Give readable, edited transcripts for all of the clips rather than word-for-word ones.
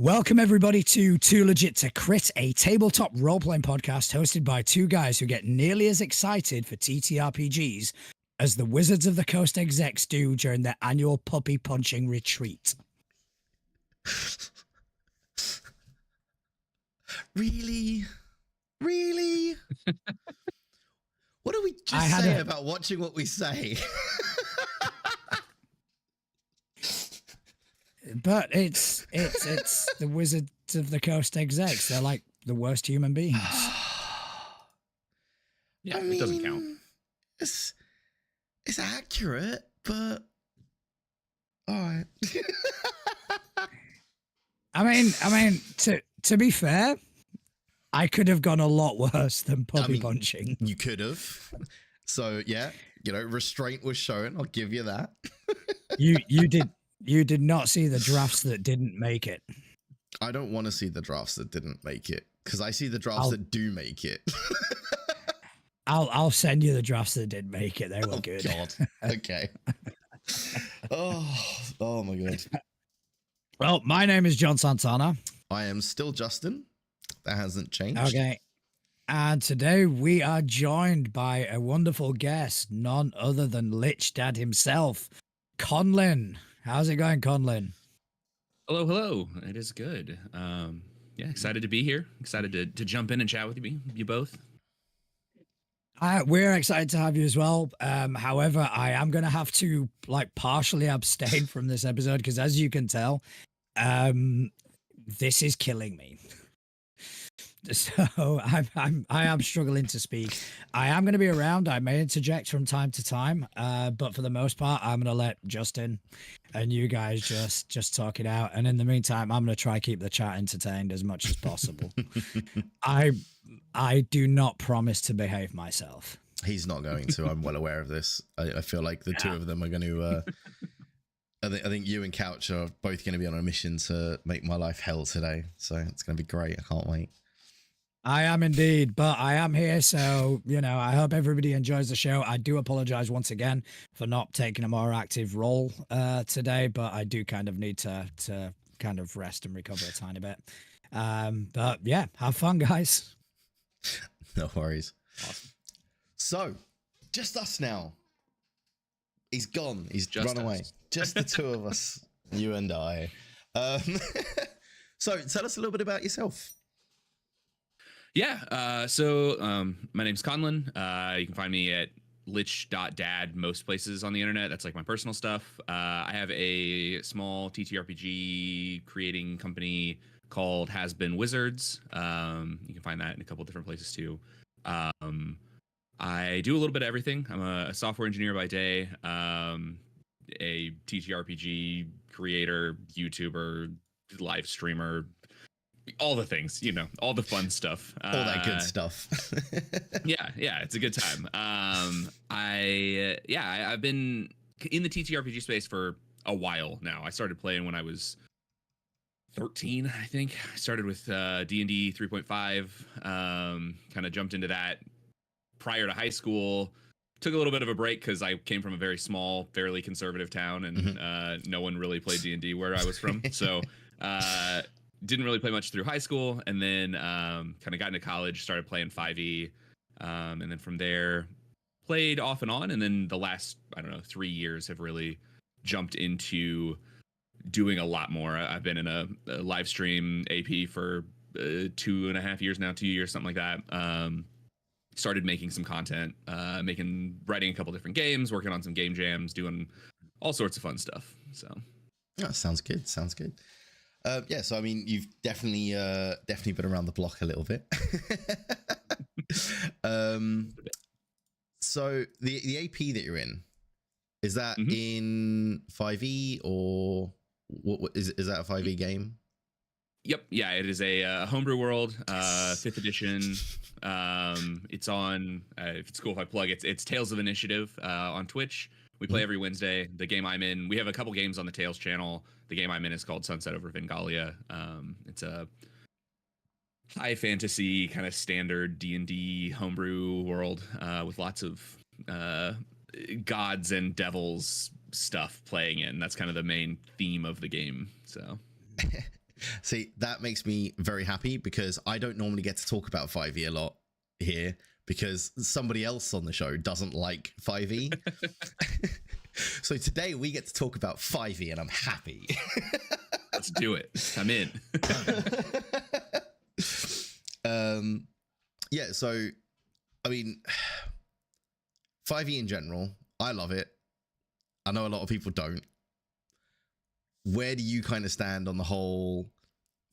Welcome, everybody, to Too Legit to Crit, a tabletop role-playing podcast hosted by two guys who get nearly as excited for TTRPGs as the Wizards of the Coast execs do during their annual puppy punching retreat. Really? Really? What do we just say about watching what we say? But it's the Wizards of the Coast execs. They're like the worst human beings. Yeah, it doesn't count. It's accurate, but all right. I mean, to be fair, I could have gone a lot worse than puppy punching. You could have. So yeah, restraint was shown. I'll give you that. You did not see the drafts that didn't make it. I don't want to see the drafts that didn't make it because I see the drafts that do make it. I'll send you the drafts that did make it. They were good. God. Okay. Oh my God. Well, my name is John Santana. I am still Justin. That hasn't changed. Okay. And today we are joined by a wonderful guest, none other than Lich Dad himself, Conlin. How's it going, Conlin? Hello. It is good. Yeah, excited to be here. Excited to jump in and chat with you both. We're excited to have you as well. However, I am going to have to partially abstain from this episode because, as you can tell, this is killing me. So I am struggling to speak. I am going to be around. I may interject from time to time, but for the most part, I'm going to let Justin and you guys just talk it out. And in the meantime, I'm going to try keep the chat entertained as much as possible. I do not promise to behave myself. He's not going to. I'm well aware of this. I feel like the two of them are going to. I think you and Couch are both going to be on a mission to make my life hell today. So it's going to be great. I can't wait. I am indeed, but I am here, so, I hope everybody enjoys the show. I do apologize once again for not taking a more active role today, but I do kind of need to kind of rest and recover a tiny bit. But yeah, have fun, guys. No worries. Awesome. So, just us now. He's gone. He's just run away. Just the two of us, you and I. So, tell us a little bit about yourself. Yeah, so my name's Conlin. You can find me at lich.dad most places on the internet. That's like my personal stuff. I have a small TTRPG creating company called Has Been Wizards. You can find that in a couple different places too. I do a little bit of everything. I'm a software engineer by day, a TTRPG creator, YouTuber, live streamer, all the things, all the fun stuff, all that good stuff. yeah, it's a good time. I've been in the TTRPG space for a while now. I started playing when I was 13, I think. I started with D&D 3.5, kind of jumped into that prior to high school. Took a little bit of a break because I came from a very small, fairly conservative town, and no one really played D&D where I was from. So didn't really play much through high school, and then kind of got into college, started playing 5e, and then from there played off and on, and then the last 3 years have really jumped into doing a lot more. I've been in a live stream AP for 2.5 years now, 2 years, something like that. Started making some content, writing a couple different games, working on some game jams, doing all sorts of fun stuff. So that sounds good. Yeah, so I mean, you've definitely been around the block a little bit. So the AP that you're in, is that in 5e or what is that a 5e game? Yep, yeah, it is a homebrew world, 5th edition. It's on. If it's cool if I plug it, it's Tales of Initiative on Twitch. We play every Wednesday. The game I'm in, we have a couple games on the Tales channel. The game I'm in is called Sunset Over Vengalia. It's a high fantasy kind of standard D&D homebrew world with lots of gods and devils stuff playing in. That's kind of the main theme of the game. So See, that makes me very happy because I don't normally get to talk about 5e a lot here because somebody else on the show doesn't like 5e. So today we get to talk about 5e and I'm happy. Let's do it. I'm in. Yeah, so I mean 5e in general, I love it. I know a lot of people don't. Where do you kind of stand on the whole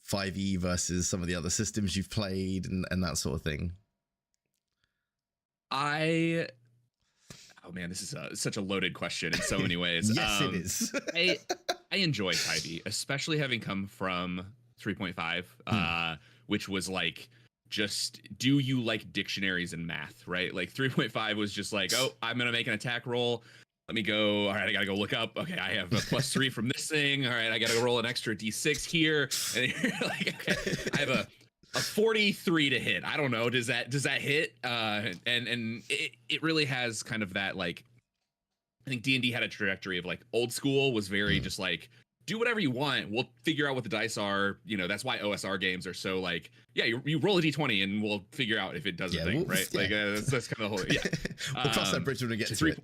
5e versus some of the other systems you've played and that sort of thing? Oh man, this is such a loaded question in so many ways. Yes, it is. I enjoy 5e, especially having come from 3.5, which was like, just do you like dictionaries and math, right? Like 3.5 was just like, oh, I'm gonna make an attack roll. Let me go. All right, I gotta go look up. Okay, I have a +3 from this thing. All right, I gotta roll an extra d6 here. And you're like, okay, I have a 43 to hit. I don't know. Does that hit? And it really has kind of that, like, I think D&D had a trajectory of like old school was very just like, do whatever you want. We'll figure out what the dice are. You know, that's why OSR games are so like, yeah, you roll a d20 and we'll figure out if it does a thing, right? Yeah. Like that's kind of the whole, yeah. We'll cross that bridge when we get to it.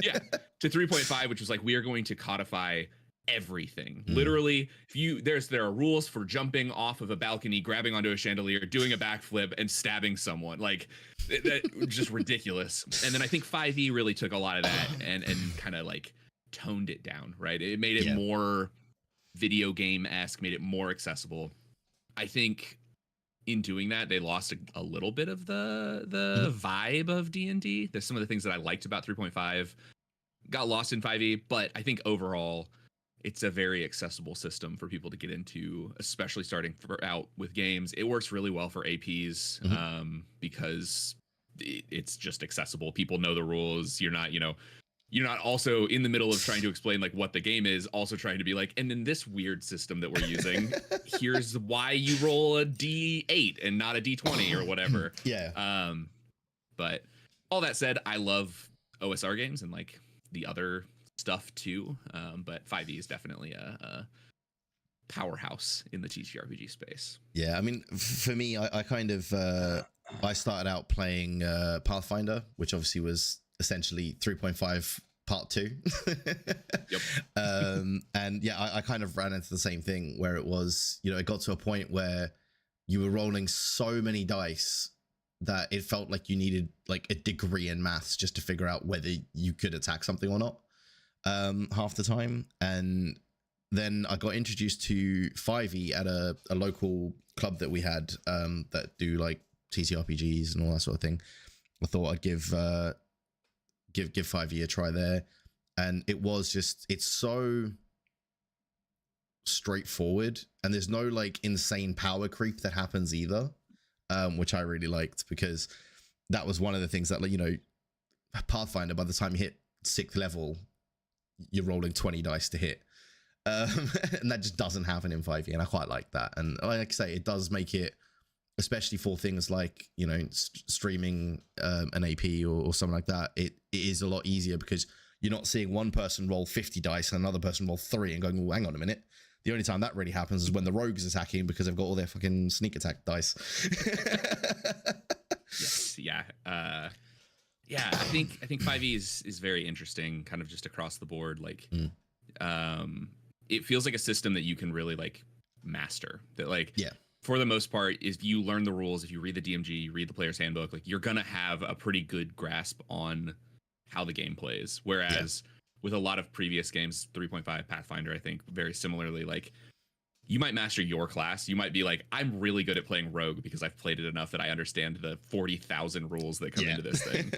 Yeah, to 3.5, which was like, we are going to codify everything. Literally, there are rules for jumping off of a balcony, grabbing onto a chandelier, doing a backflip, and stabbing someone. Like that, just ridiculous. And then I think 5e really took a lot of that and kind of like toned it down, right? It made it more video game-esque, made it more accessible. I think in doing that, they lost a little bit of the vibe of D&D. There's some of the things that I liked about 3.5 got lost in 5e, but I think overall it's a very accessible system for people to get into, especially starting out with games. It works really well for APs because it's just accessible. People know the rules. You're not also in the middle of trying to explain like what the game is, also trying to be like, and in this weird system that we're using, here's why you roll a D8 and not a D20 or whatever. Yeah. But all that said, I love OSR games and like the other stuff too. But 5e is definitely a powerhouse in the TTRPG space. Yeah, I mean, for me, I kind of I started out playing Pathfinder, which obviously was essentially 3.5 part 2. Yep. And yeah, I kind of ran into the same thing where it was, it got to a point where you were rolling so many dice that it felt like you needed like a degree in maths just to figure out whether you could attack something or not half the time. And then I got introduced to 5e at a local club that we had that do like TTRPGs and all that sort of thing. I thought I'd give 5e a try there, and it's so straightforward, and there's no like insane power creep that happens either, which I really liked, because that was one of the things that, like, Pathfinder, by the time you hit 6th level, you're rolling 20 dice to hit, and that just doesn't happen in 5e, and I quite like that. And like I say, it does make it, especially for things like streaming an AP or something like that, it is a lot easier because you're not seeing one person roll 50 dice and another person roll 3 and going, well, hang on a minute. The only time that really happens is when the rogue is attacking because they've got all their fucking sneak attack dice. Yes, yeah. Yeah, I think 5e is very interesting, kind of just across the board. Like, it feels like a system that you can really like master. That like, yeah, for the most part, if you learn the rules, if you read the DMG, you read the player's handbook, like you're gonna have a pretty good grasp on how the game plays. Whereas with a lot of previous games, 3.5 Pathfinder, I think very similarly, like you might master your class. You might be like, I'm really good at playing rogue because I've played it enough that I understand the 40,000 rules that come into this thing.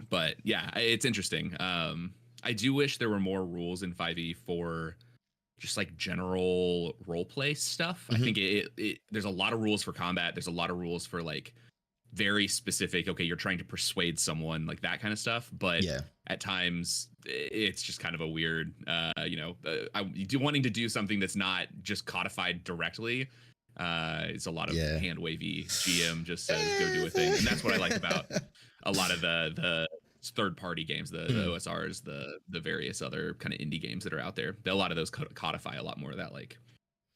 But yeah, it's interesting. I do wish there were more rules in 5e for just like general role play stuff. I think there's a lot of rules for combat. There's a lot of rules for like very specific, okay, you're trying to persuade someone, like that kind of stuff. But at times it's just kind of a weird, wanting to do something that's not just codified directly. It's a lot of hand wavy. GM just says go do a thing, and that's what I like about a lot of the third party games, the OSRs, the various other kind of indie games that are out there. A lot of those codify a lot more of that like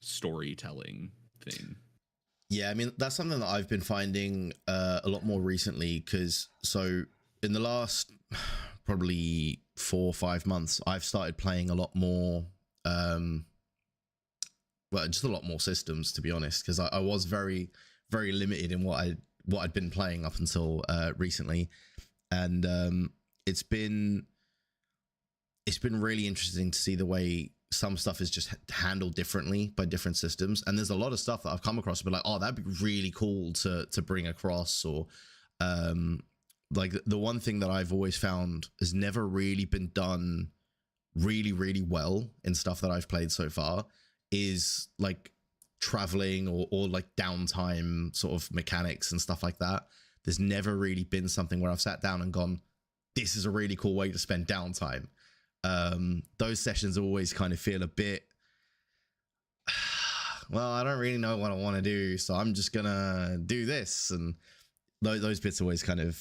storytelling thing. Yeah, I mean, that's something that I've been finding a lot more recently, because so in the last probably 4 or 5 months, I've started playing a lot more, just a lot more systems, to be honest, because I was very, very limited in what I'd been playing up until recently. And it's been really interesting to see the way some stuff is just handled differently by different systems. And there's a lot of stuff that I've come across and be like, oh, that'd be really cool to bring across. Or like the one thing that I've always found has never really been done really, really well in stuff that I've played so far is like traveling or like downtime sort of mechanics and stuff like that. There's never really been something where I've sat down and gone, this is a really cool way to spend downtime. Those sessions always kind of feel a bit, well, I don't really know what I want to do, so I'm just gonna do this. And those bits always kind of,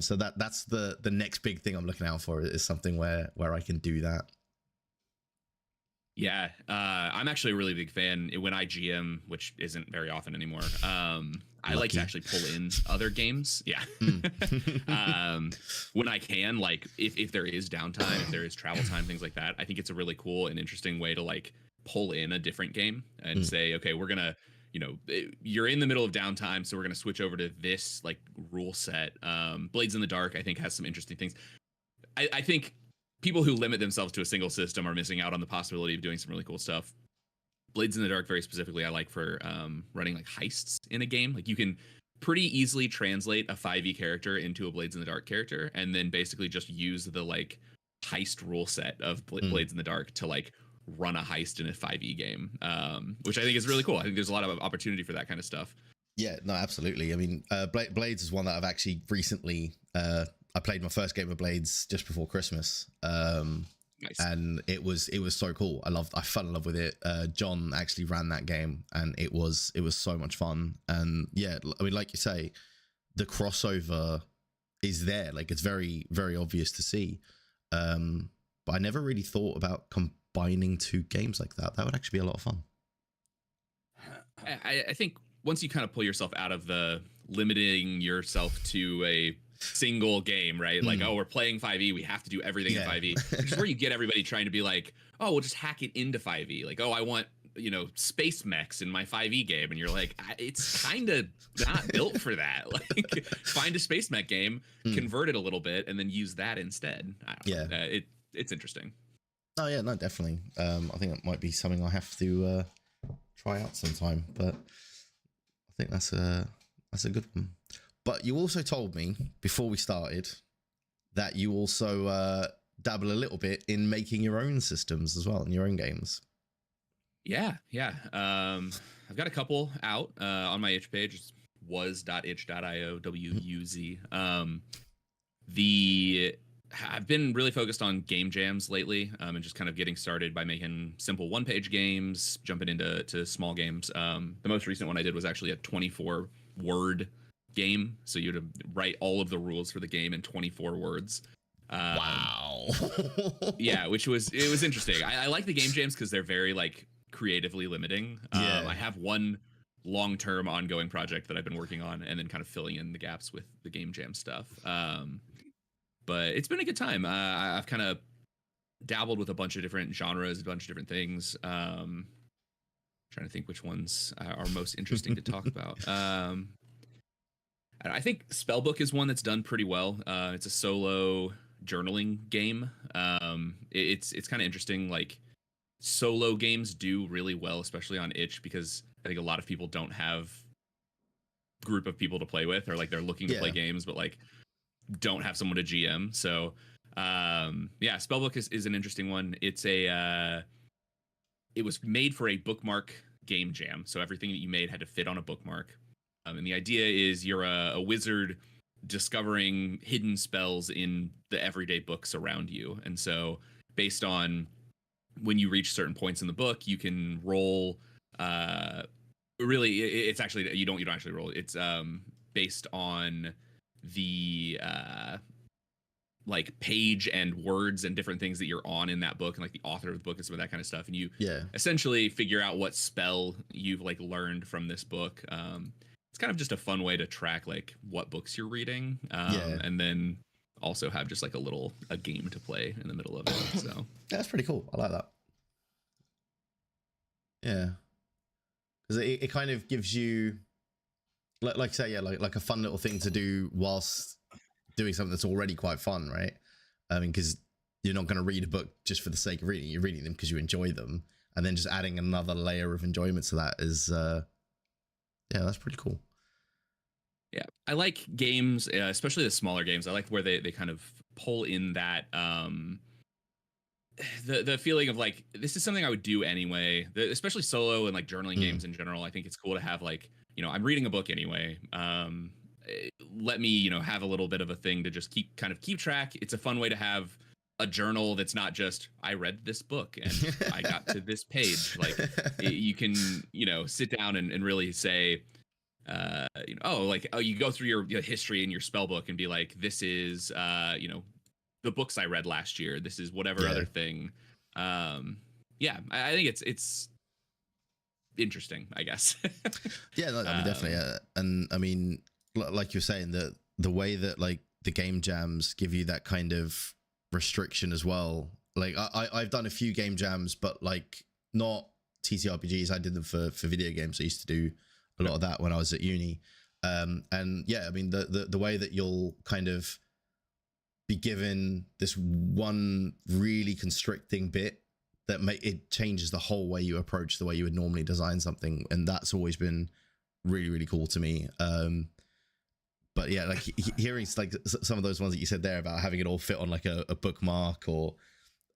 so that's the next big thing I'm looking out for, is something where I can do that. Yeah, I'm actually a really big fan when I GM, which isn't very often anymore. I like to actually pull in other games. Yeah. When I can, like if there is downtime, if there is travel time, things like that, I think it's a really cool and interesting way to like pull in a different game and say, okay, we're gonna, you're in the middle of downtime, so we're gonna switch over to this like rule set. Blades in the Dark, I think, has some interesting things. I think people who limit themselves to a single system are missing out on the possibility of doing some really cool stuff. Blades in the Dark, very specifically, I like for running like heists in a game. Like you can pretty easily translate a 5e character into a Blades in the Dark character, and then basically just use the like heist rule set of Blades in the Dark to like run a heist in a 5e game, which I think is really cool. I think there's a lot of opportunity for that kind of stuff. Yeah, no, absolutely. I mean, Blades is one that I've actually recently, I played my first game of Blades just before Christmas. Nice. And it was so cool. I fell in love with it. John actually ran that game, and it was so much fun. And yeah, I mean, like you say, the crossover is there. Like it's very, very obvious to see. But I never really thought about combining two games like that. That would actually be a lot of fun. I think once you kind of pull yourself out of the limiting yourself to a single game, right? Like, oh, we're playing 5e, we have to do everything in 5e. Which is where you get everybody trying to be like, oh, we'll just hack it into 5e. Like, oh, I want, space mechs in my 5e game. And you're like, it's kind of not built for that. Like, find a space mech game, convert it a little bit, and then use that instead. I don't know. It's interesting. Oh, yeah, no, definitely. I think that might be something I have to try out sometime. But I think that's a good one. But you also told me before we started that you also dabble a little bit in making your own systems as well, in your own games. Yeah. I've got a couple out on my itch page. It's was.itch.io, W-U-Z. I've been really focused on game jams lately, and just kind of getting started by making simple one-page games, jumping into small games. The most recent one I did was actually a 24-word game, so you had to write all of the rules for the game in 24 words. Wow. Yeah, it was interesting. I like the game jams because they're very like creatively limiting. I have one long-term ongoing project that I've been working on, and then kind of filling in the gaps with the game jam stuff. But it's been a good time. I've kind of dabbled with a bunch of different genres, a bunch of different things. Trying to think which ones are most interesting to talk about. I think Spellbook is one that's done pretty well. It's a solo journaling game. It's kind of interesting. Like solo games do really well, especially on itch, because I think a lot of people don't have a group of people to play with, or like they're looking to play games, but like don't have someone to GM. So Spellbook is an interesting one. It was made for a bookmark game jam, so everything that you made had to fit on a bookmark. And the idea is you're a wizard discovering hidden spells in the everyday books around you. And so based on when you reach certain points in the book, you can roll. Really, it's actually, you don't actually roll. It's based on the like page and words and different things that you're on in that book, and like the author of the book and some of that kind of stuff, and you essentially figure out what spell you've like learned from this book. It's kind of just a fun way to track like what books you're reading, and then also have just like a game to play in the middle of it. So that's pretty cool. I like that. Yeah, because it kind of gives you, like I say, like a fun little thing to do whilst doing something that's already quite fun, right? I mean, because you're not going to read a book just for the sake of reading. You're reading them because you enjoy them, and then just adding another layer of enjoyment to that is, that's pretty cool. Yeah, I like games, especially the smaller games. I like where they kind of pull in that the feeling of like, this is something I would do anyway, especially solo and like journaling games in general. I think it's cool to have like, I'm reading a book anyway. Let me, have a little bit of a thing to just keep track. It's a fun way to have a journal that's not just, I read this book and I got to this page. Like you can, sit down and really say, you go through your history and your spell book and be like, this is, the books I read last year. This is whatever other thing. I think it's interesting, I guess. I mean, definitely. Yeah. And I mean, like you're saying, the way that like the game jams give you that kind of restriction as well. Like I've done a few game jams, but like not TTRPGs. I did them for video games. I used to do a lot of that when I was at uni. And yeah, I mean, the way that you'll kind of be given this one really constricting bit that it changes the whole way you approach the way you would normally design something. And that's always been really, really cool to me. But yeah, like hearing like some of those ones that you said there about having it all fit on like a bookmark or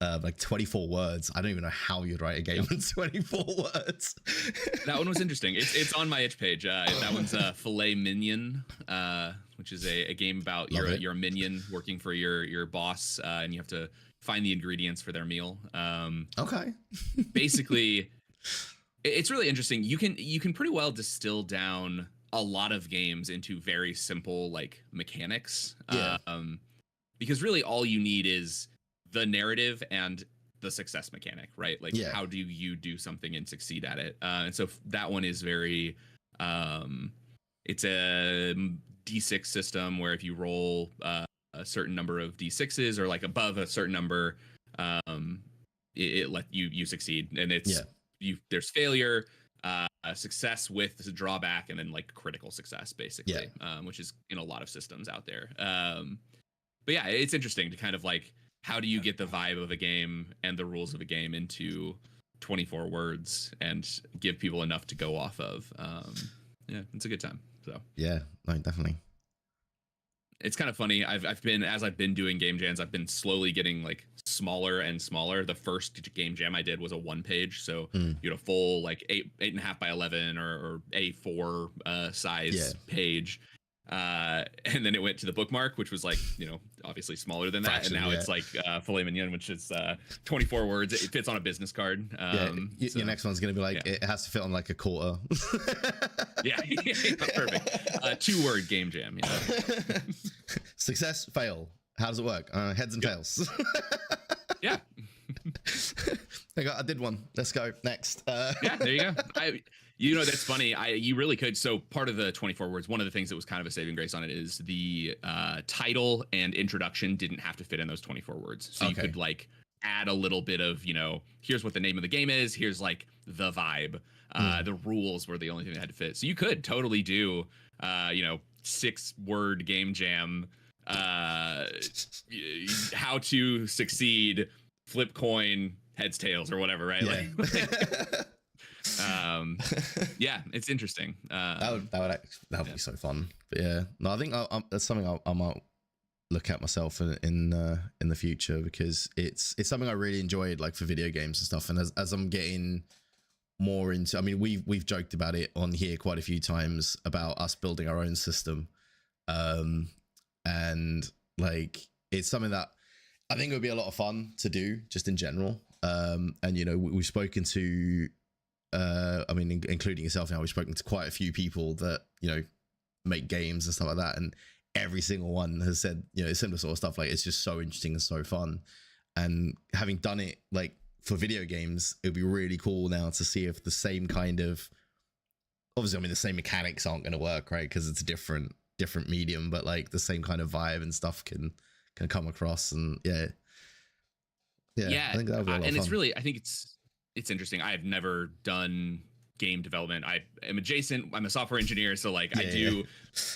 like 24 words. I don't even know how you'd write a game in 24 words. That one was interesting. It's on my itch page. That one's Filet Minion, which is a game about you're a minion working for your boss, and you have to find the ingredients for their meal. Okay. Basically, it's really interesting. You can pretty well distill down a lot of games into very simple like mechanics. Because really all you need is the narrative and the success mechanic, right? Like how do you do something and succeed at it? And so that one is very, it's a D6 system where if you roll a certain number of D6s or like above a certain number, it let you succeed. And it's, there's failure, success with a drawback, and then like critical success basically, which is in a lot of systems out there. But yeah, it's interesting to kind of like, how do you get the vibe of a game and the rules of a game into 24 words and give people enough to go off of? It's a good time. So yeah, no, definitely. It's kind of funny. I've been doing game jams, I've been slowly getting like smaller and smaller. The first game jam I did was a 1-page, so you know, full like 8.5 by 11 or A4 size page. And then it went to the bookmark, which was like, you know, obviously smaller than that. Fraction, and now it's like filet mignon, which is 24 words. It fits on a business card. Your next one's going to be like, it has to fit on like a quarter. Perfect. 2-word game jam. Success, fail. How does it work? Heads and tails. Yeah. I did one. Let's go next. Yeah, there you go. You know, that's funny. You really could. So part of the 24 words, one of the things that was kind of a saving grace on it is the title and introduction didn't have to fit in those 24 words. So you could like add a little bit of, you know, here's what the name of the game is. Here's like the vibe. The rules were the only thing that had to fit. So you could totally do, you know, 6-word game jam. How to succeed, flip coin, heads, tails, or whatever, right? Yeah. Yeah, it's interesting. That would be so fun. But yeah, no, I think that's something I might look at myself in the future, because it's something I really enjoyed, like for video games and stuff. And as I'm getting more into, I mean, we've joked about it on here quite a few times about us building our own system, and like it's something that I think it would be a lot of fun to do just in general. And you know, we've spoken to. I mean, including yourself now, we've spoken to quite a few people that, you know, make games and stuff like that. And every single one has said, you know, similar sort of stuff. Like, it's just so interesting and so fun. And having done it like for video games, it would be really cool now to see if the same kind of, obviously, I mean, the same mechanics aren't going to work, right? Because it's a different medium, but like the same kind of vibe and stuff can come across. And yeah, I think that would be a lot of and fun. it's really, I think it's interesting. I've never done game development. I am adjacent. I'm a software engineer, so like I do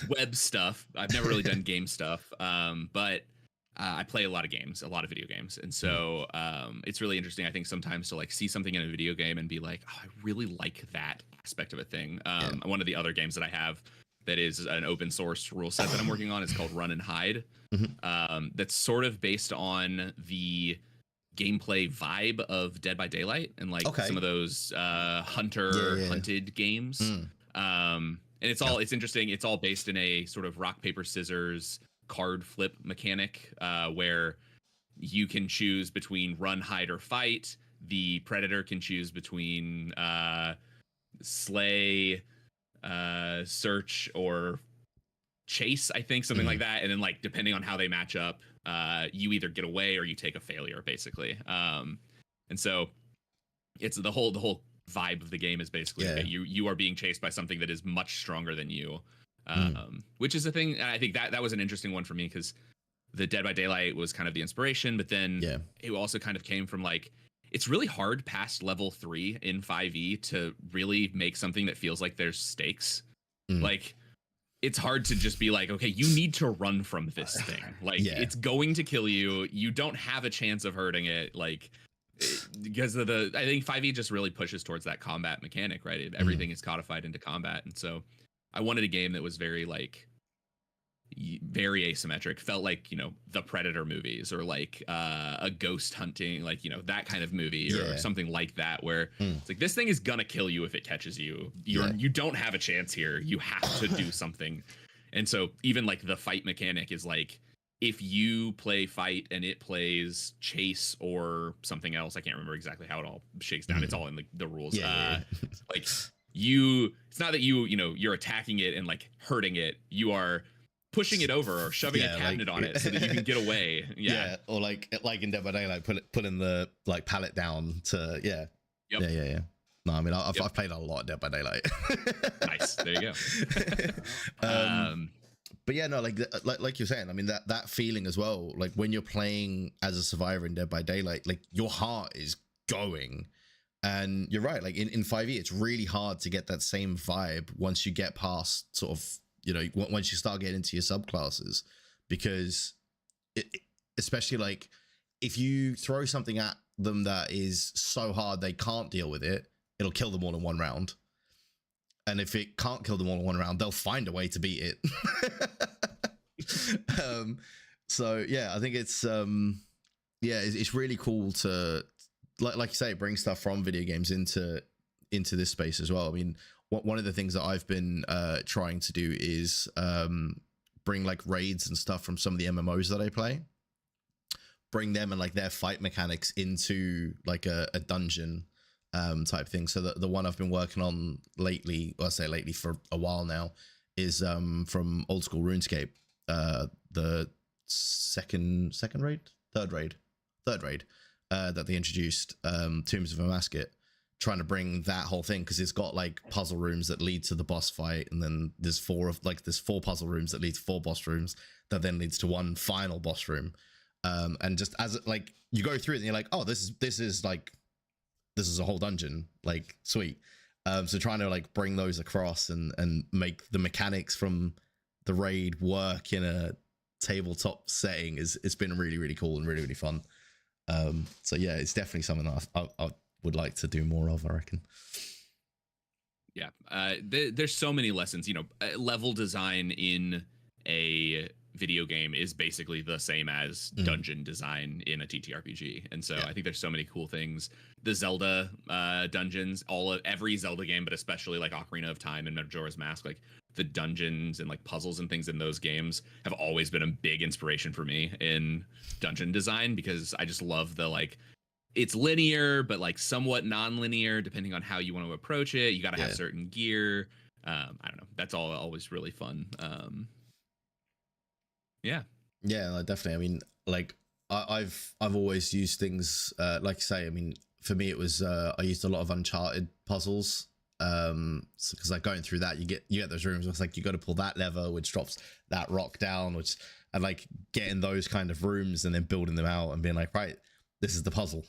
web stuff. I've never really done game stuff, but I play a lot of games, a lot of video games, and so it's really interesting. I think sometimes to like see something in a video game and be like, oh, I really like that aspect of a thing. One of the other games that I have that is an open source rule set that I'm working on is called Run and Hide. That's sort of based on the gameplay vibe of Dead by Daylight and like some of those hunted games. And it's all it's interesting. It's all based in a sort of rock paper scissors card flip mechanic where you can choose between run, hide, or fight. The predator can choose between slay, search, or chase, I think, something like that. And then like depending on how they match up, you either get away or you take a failure, basically. And so it's the whole vibe of the game is basically okay, you are being chased by something that is much stronger than you, which is a thing. And I think that was an interesting one for me because the Dead by Daylight was kind of the inspiration, but then it also kind of came from like, it's really hard past level 3 in 5e to really make something that feels like there's stakes. Like, it's hard to just be like, okay, you need to run from this thing. Like, it's going to kill you. You don't have a chance of hurting it. Like, because of I think 5e just really pushes towards that combat mechanic, right? Everything is codified into combat. And so I wanted a game that was very like, very asymmetric, felt like, you know, the Predator movies or like a ghost hunting, like, you know, that kind of movie or something like that, where it's like, this thing is gonna kill you if it catches you. You don't have a chance here. You have to do something. And so even like the fight mechanic is like, if you play fight and it plays chase or something else, I can't remember exactly how it all shakes down. It's all in the rules. Like it's not that you're attacking it and like hurting it. You are pushing it over or shoving a cabinet on it so that you can get away. Or like in Dead by Daylight, putting the like pallet down to No, I mean I've played a lot of Dead by Daylight. Nice, there you go. But yeah, no, like you're saying, I mean that feeling as well, like when you're playing as a survivor in Dead by Daylight, like your heart is going. And you're right, like in 5e, it's really hard to get that same vibe once you get past sort of, you know, once you start getting into your subclasses, because especially like if you throw something at them that is so hard they can't deal with it, it'll kill them all in one round. And if it can't kill them all in one round, they'll find a way to beat it. So yeah, I think it's it's really cool to like you say, bring stuff from video games into this space as well. I mean, one of the things that I've been trying to do is bring like raids and stuff from some of the MMOs that I play, bring them and like their fight mechanics into like a dungeon type thing. So the one I've been working on lately, or I say lately for a while now, is from old school RuneScape, the third raid that they introduced, Tombs of Amasket, trying to bring that whole thing, because it's got like puzzle rooms that lead to the boss fight, and then there's four puzzle rooms that lead to 4 boss rooms that then leads to one final boss room, and just as like you go through it and you're like, oh, this is a whole dungeon, like sweet. So trying to like bring those across and make the mechanics from the raid work in a tabletop setting it's been really, really cool and really, really fun. So yeah, it's definitely something that I would like to do more of, I reckon. Yeah, there's so many lessons. You know, level design in a video game is basically the same as dungeon design in a TTRPG, and so I think there's so many cool things. The Zelda dungeons, every Zelda game, but especially like Ocarina of Time and Majora's Mask, like the dungeons and like puzzles and things in those games have always been a big inspiration for me in dungeon design, because I just love the like, it's linear but like somewhat non-linear depending on how you want to approach it. You got to have certain gear. I don't know, that's all always really fun. Yeah. Yeah, like, definitely. I mean, like I've always used things like I say. I mean, for me, it was I used a lot of Uncharted puzzles. Because like going through that, you get those rooms where it's like you got to pull that lever, which drops that rock down, which and like getting those kind of rooms and then building them out and being like, right, this is the puzzle.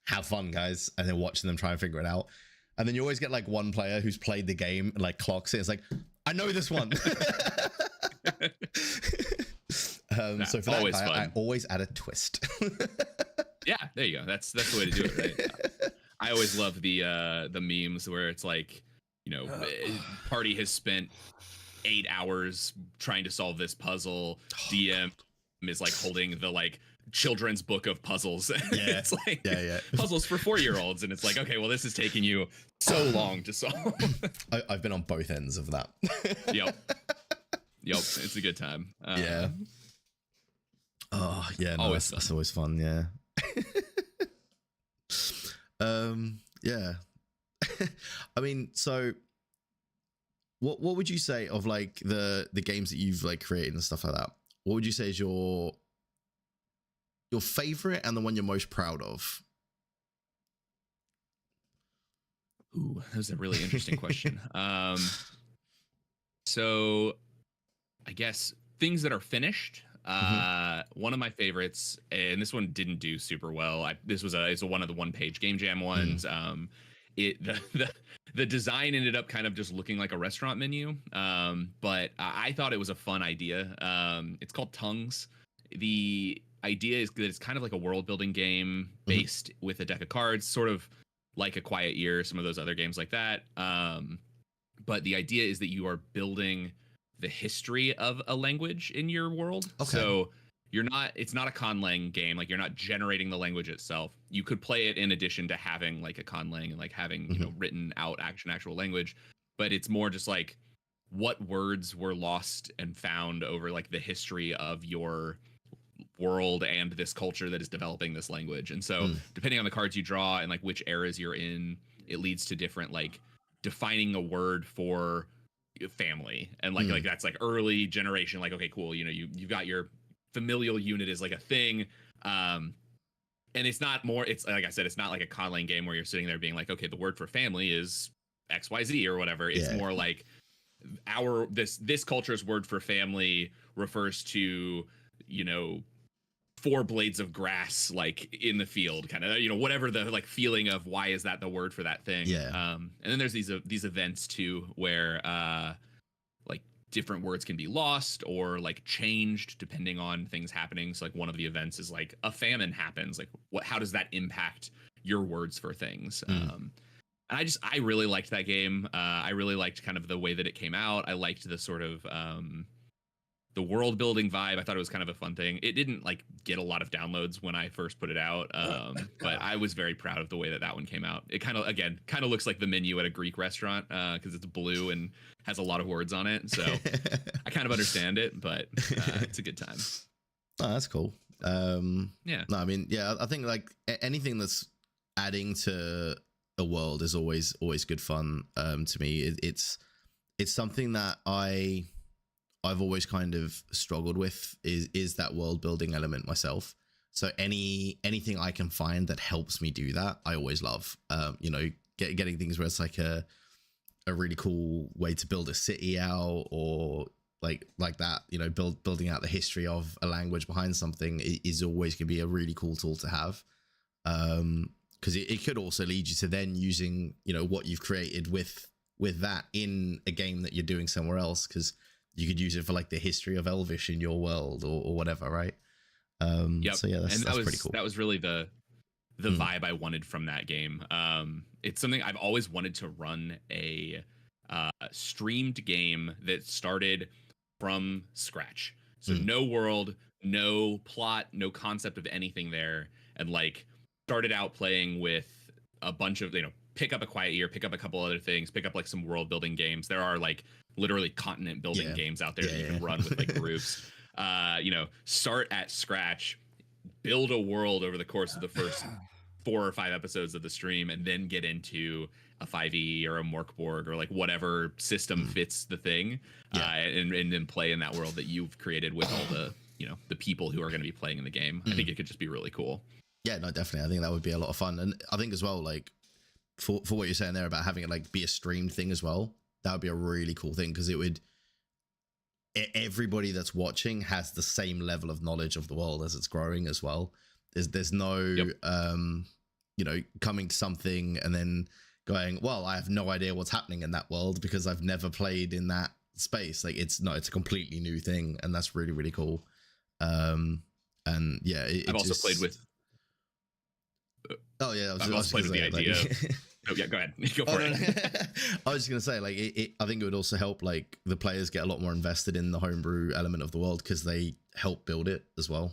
Have fun, guys, and then watching them try and figure it out. And then you always get like one player who's played the game and like clocks it. It's like, I know this one. So for that guy, I always add a twist. Yeah, there you go. That's the way to do it, right? I always love the memes where it's like, you know, party has spent 8 hours trying to solve this puzzle. DM is like holding the like children's book of puzzles. Yeah. It's like yeah. puzzles for 4-year-olds, and it's like, okay, well, this is taking you so long to solve. I've been on both ends of that. Yep, it's a good time. Yeah. Oh yeah, no, that's always fun. Yeah. Yeah. I mean, so what would you say of like the games that you've like created and stuff like that? What would you say is your favorite and the one you're most proud of? Ooh, that was a really interesting question. So I guess things that are finished. One of my favorites, and this one didn't do super well. It's one of the one-page Game Jam ones. The design ended up kind of just looking like a restaurant menu. But I thought it was a fun idea. It's called Tongues. The idea is that it's kind of like a world-building game based with a deck of cards, sort of like a Quiet Year, some of those other games like that. But the idea is that you are building the history of a language in your world. Okay. So it's not a Conlin game. Like, you're not generating the language itself. You could play it in addition to having like a Conlin and like having, you know, written out actual language, but it's more just like what words were lost and found over like the history of your world and this culture that is developing this language. And so depending on the cards you draw and like which eras you're in, it leads to different, like defining a word for family, and like that's like early generation, like, okay, cool, you know, you've got your familial unit is like a thing, and it's not more, it's like I said, it's not like a Conlin game where you're sitting there being like, okay, the word for family is XYZ or whatever. It's more like this culture's word for family refers to, you know, 4 blades of grass like in the field, kind of, you know, whatever the like feeling of why is that the word for that thing. And then there's these events too where like different words can be lost or like changed depending on things happening. So like one of the events is like a famine happens, like how does that impact your words for things? And I really liked that game. I really liked kind of the way that it came out. I liked the sort of the world building vibe. I thought it was kind of a fun thing. It didn't like get a lot of downloads when I first put it out, but I was very proud of the way that one came out. It kind of looks like the menu at a Greek restaurant because it's blue and has a lot of words on it. So I kind of understand it, but it's a good time. Oh, that's cool. Yeah. No, I mean, yeah, I think like anything that's adding to a world is always good fun. To me, it's something that I've always kind of struggled with is that world building element myself. So anything I can find that helps me do that, I always love. You know, getting things where it's like a really cool way to build a city out, or like that. You know, building out the history of a language behind something is always going to be a really cool tool to have. Because it could also lead you to then using, you know, what you've created with that in a game that you're doing somewhere else, because you could use it for like the history of Elvish in your world or whatever, right? Yep. So yeah, that's pretty cool. That was really the vibe I wanted from that game. It's something I've always wanted to run, a streamed game that started from scratch. So no world, no plot, no concept of anything there, and like started out playing with a bunch of, you know, pick up a Quiet Year, pick up a couple other things, pick up like some world building games. There are like literally continent building games out there that you can run with like groups. You know, start at scratch, build a world over the course of the first 4 or 5 episodes of the stream, and then get into a 5e or a Mork Borg or like whatever system fits the thing, and then play in that world that you've created with all the people who are going to be playing in the game. I think it could just be really cool. Yeah, no, definitely. I think that would be a lot of fun. And I think as well, like for what you're saying there about having it like be a streamed thing as well, that would be a really cool thing, because it would, everybody that's watching has the same level of knowledge of the world as it's growing as well. There's no coming to something and then going, well, I have no idea what's happening in that world because I've never played in that space. Like it's a completely new thing, and that's really, really cool. And yeah, I've also played with. Oh yeah, I've also played with the idea. Oh yeah, go ahead. Go for it. I was just gonna say, like, I think it would also help like the players get a lot more invested in the homebrew element of the world because they help build it as well.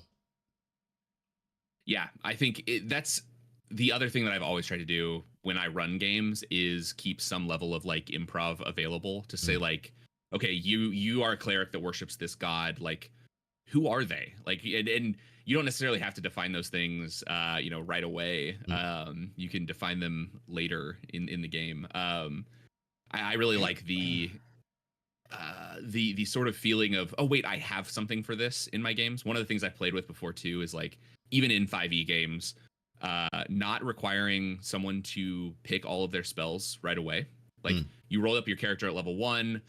Yeah, I think that's the other thing that I've always tried to do when I run games is keep some level of like improv available to say like, okay, you are a cleric that worships this god, like who are they? Like, and you don't necessarily have to define those things, right away. You can define them later in the game. I really like the sort of feeling of, oh wait, I have something for this in my games. One of the things I've played with before too is like, even in 5e games, not requiring someone to pick all of their spells right away. Like you roll up your character at level 1,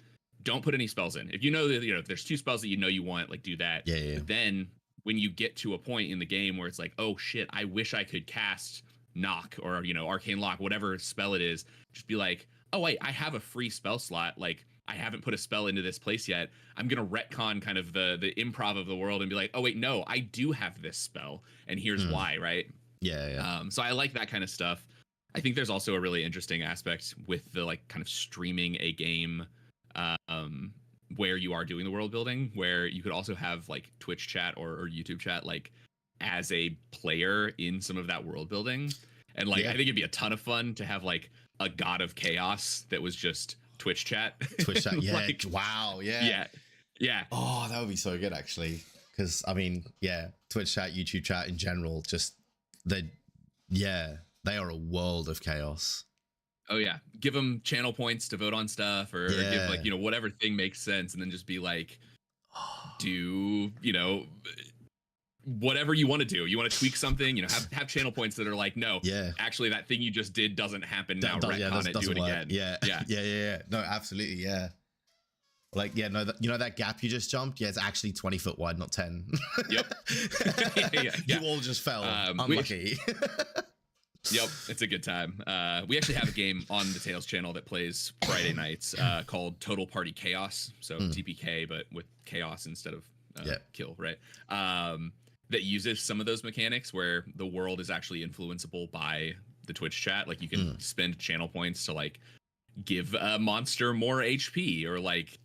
don't put any spells in. If you know that if there's 2 spells that you want, like do that. Yeah. But then when you get to a point in the game where it's like, oh shit, I wish I could cast knock or arcane lock, whatever spell it is, just be like, oh wait, I have a free spell slot. Like I haven't put a spell into this place yet. I'm gonna retcon kind of the improv of the world and be like, oh wait, no, I do have this spell, and here's why, right? Yeah. So I like that kind of stuff. I think there's also a really interesting aspect with the like kind of streaming a game where you are doing the world building, where you could also have like Twitch chat or YouTube chat like as a player in some of that world building. And like I think it'd be a ton of fun to have like a god of chaos that was just Twitch chat. Twitch chat, yeah. Like, wow, yeah. Yeah. Oh, that would be so good actually. Because I mean, yeah, Twitch chat, YouTube chat in general, just they are a world of chaos. Oh yeah, give them channel points to vote on stuff, or give like whatever thing makes sense, and then just be like, do whatever you want to do. You want to tweak something, have channel points that are like, no, actually that thing you just did doesn't happen now. Retcon it, do it again. Yeah. No, absolutely, yeah. Like, yeah, no, that gap you just jumped, it's actually 20 foot wide, not 10. Yep. You all just fell. Unlucky. Yep, it's a good time. We actually have a game on the Tales channel that plays Friday nights called Total Party Chaos. So TPK, but with chaos instead of kill, right? That uses some of those mechanics where the world is actually influenceable by the Twitch chat. Like you can spend channel points to like give a monster more HP or like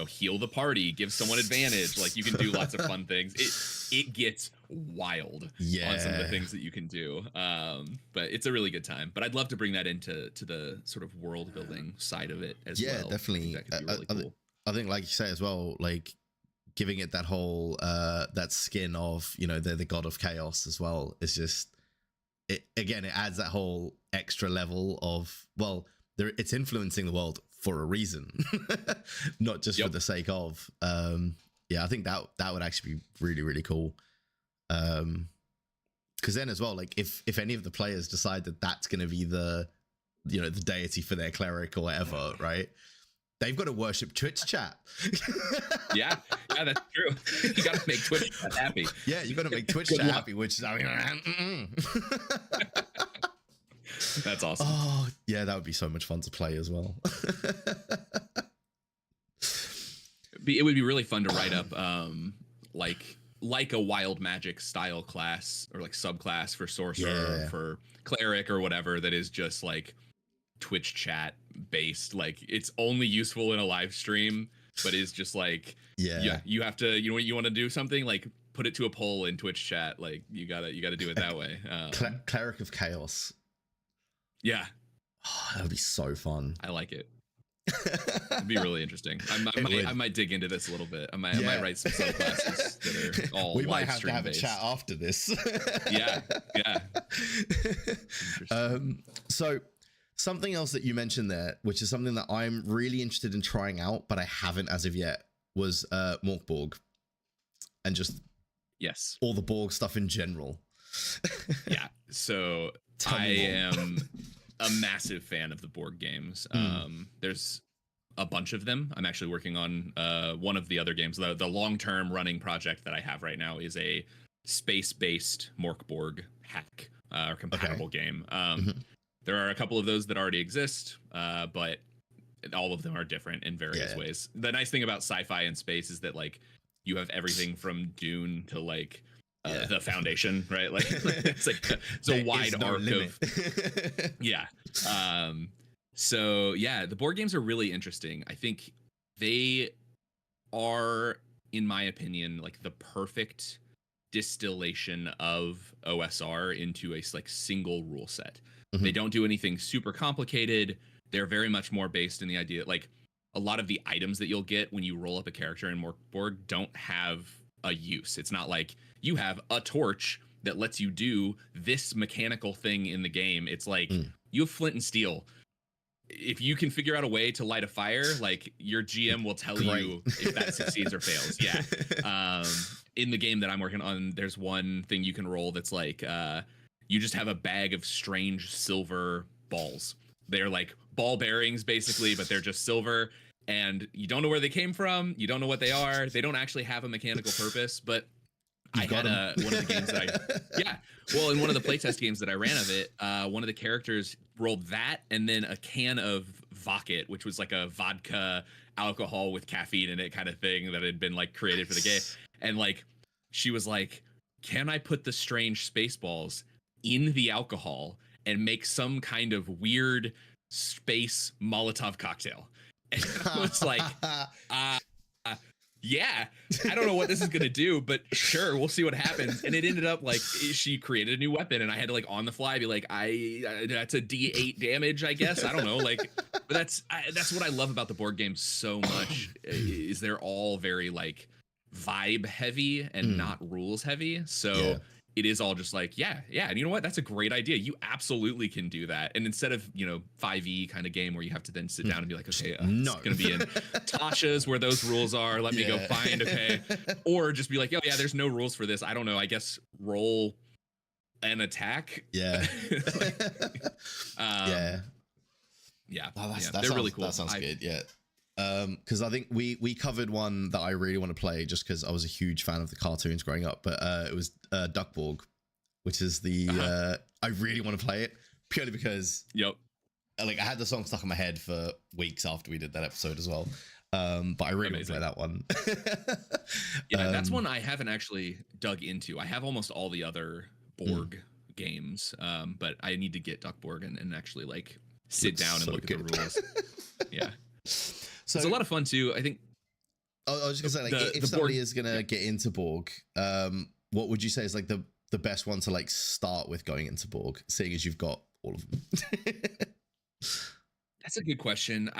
heal the party, give someone advantage. Like you can do lots of fun things. It gets wild on some of the things that you can do. But it's a really good time. But I'd love to bring that into the sort of world building side of it as well. Yeah, definitely. That could be really cool. I think, like you say as well, like giving it that whole that skin of they're the god of chaos as well. It's just it adds that whole extra level of it's influencing the world for a reason, not just for the sake of. I think that would actually be really, really cool. Because then as well, like if any of the players decide that that's going to be the the deity for their cleric or whatever, right? They've got to worship Twitch chat. yeah, that's true. You got to make Twitch chat happy. Yeah, you got to make Twitch chat happy, which That's awesome. Oh, yeah, that would be so much fun to play as well. It would be really fun to write up like a wild magic style class or like subclass for sorcerer or for cleric or whatever that is just like Twitch chat based. Like it's only useful in a live stream, but is just like you have to you want to do something, like put it to a poll in Twitch chat. Like you gotta do it that way. Cleric of Chaos. Yeah. Oh, that would be so fun. I like it. It'd be really interesting. I might dig into this a little bit. I might write some subclasses that are all we might have to have based. a chat after this. Yeah. So something else that you mentioned there, which is something that I'm really interested in trying out, but I haven't as of yet, was Mork Borg, and just Yes. Or the Borg stuff in general? Yeah. So Tell I me more. am a massive fan of the Borg games. There's a bunch of them. I'm actually working on one of the other games. The long-term running project that I have right now is a space-based Mork Borg hack or compatible game. There are a couple of those that already exist, but all of them are different in various ways. The nice thing about sci-fi and space is that like you have everything from Dune to like the Foundation, right? Like it's like it's a wide arc of so yeah, the board games are really interesting. I think they are, in my opinion, like the perfect distillation of OSR into a like single rule set. They don't do anything super complicated. They're very much more based in the idea like a lot of the items that you'll get when you roll up a character in Mork Borg don't have a use. It's not like you have a torch that lets you do this mechanical thing in the game. It's like you have flint and steel. If you can figure out a way to light a fire, like your GM will tell you if that succeeds or fails. Yeah. In the game that I'm working on, there's one thing you can roll that's like you just have a bag of strange silver balls. They're like ball bearings basically, but they're just silver and you don't know where they came from. You don't know what they are. They don't actually have a mechanical purpose, but I had one of the games that in one of the playtest games that I ran of it, one of the characters rolled that and then a can of Vodka, which was like a vodka alcohol with caffeine in it kind of thing that had been like created for the game. And like, she was like, can I put the strange space balls in the alcohol and make some kind of weird space Molotov cocktail? And I was like, yeah, I don't know what this is going to do, but sure, we'll see what happens. And it ended up like she created a new weapon and I had to like on the fly be like, that's a D8 damage, I guess. I don't know. Like, but that's what I love about the board games so much is they're all very like vibe heavy and not rules heavy. So it is all just like, yeah. And you know what? That's a great idea. You absolutely can do that. And instead of, 5e kind of game where you have to then sit down and be like, okay, it's going to be in Tasha's where those rules are. Let me go find, okay. Or just be like, oh yeah, there's no rules for this. I don't know. I guess roll an attack. Yeah. They're really cool. That sounds good. Yeah. Because I think we covered one that I really want to play just because I was a huge fan of the cartoons growing up, but it was Duck Borg, which is the I really want to play it purely because like I had the song stuck in my head for weeks after we did that episode as well. But I really want to play that one. That's one I haven't actually dug into. I have almost all the other Borg games, but I need to get Duck Borg and actually like sit down and look at the rules. Yeah. So it's a lot of fun too. I think. I was just gonna say, like, if somebody is gonna get into Borg, what would you say is like the best one to like start with going into Borg, seeing as you've got all of them? That's a good question.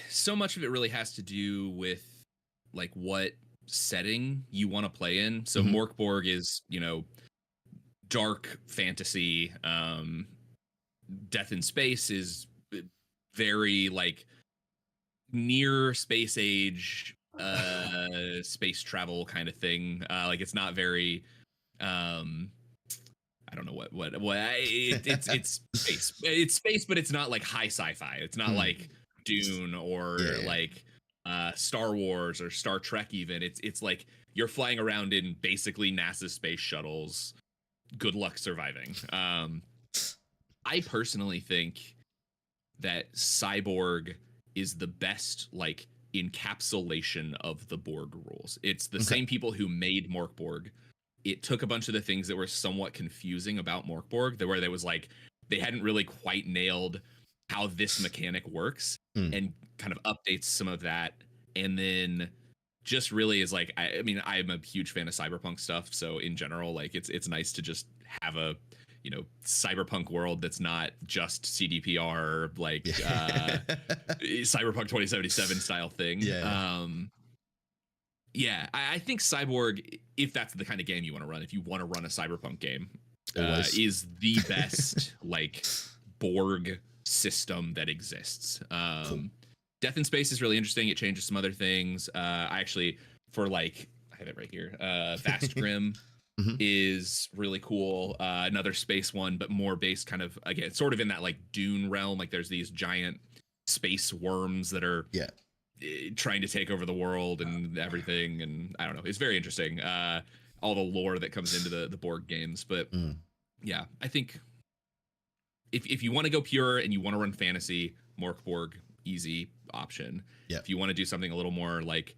So much of it really has to do with like what setting you want to play in. So Mork Borg is, dark fantasy. Death in Space is very like near space age space travel kind of thing. Like it's not very I don't know what it's space. It's space, but it's not like high sci-fi. It's not like Dune or like Star Wars or Star Trek even. It's like you're flying around in basically NASA space shuttles. Good luck surviving. I personally think that Cyborg is the best like encapsulation of the Borg rules. It's the same people who made Mork Borg. It took a bunch of the things that were somewhat confusing about Mork Borg, where there was like they hadn't really quite nailed how this mechanic works, and kind of updates some of that, and then just really is like I mean I'm a huge fan of cyberpunk stuff, so in general like it's nice to just have a cyberpunk world that's not just CDPR like cyberpunk 2077 style thing. I think Cyborg, if that's the kind of game you want to run, if you want to run a cyberpunk game, is the best like Borg system that exists. Death in Space is really interesting. It changes some other things. I actually, for like, I have it right here. Vast Grim is really cool. Another space one, but more based kind of, again, sort of in that like Dune realm. Like there's these giant space worms that are trying to take over the world and everything. And I don't know, it's very interesting. All the lore that comes into the Borg games. But yeah, I think if you want to go pure and you want to run fantasy, Mork Borg, easy option. If you want to do something a little more like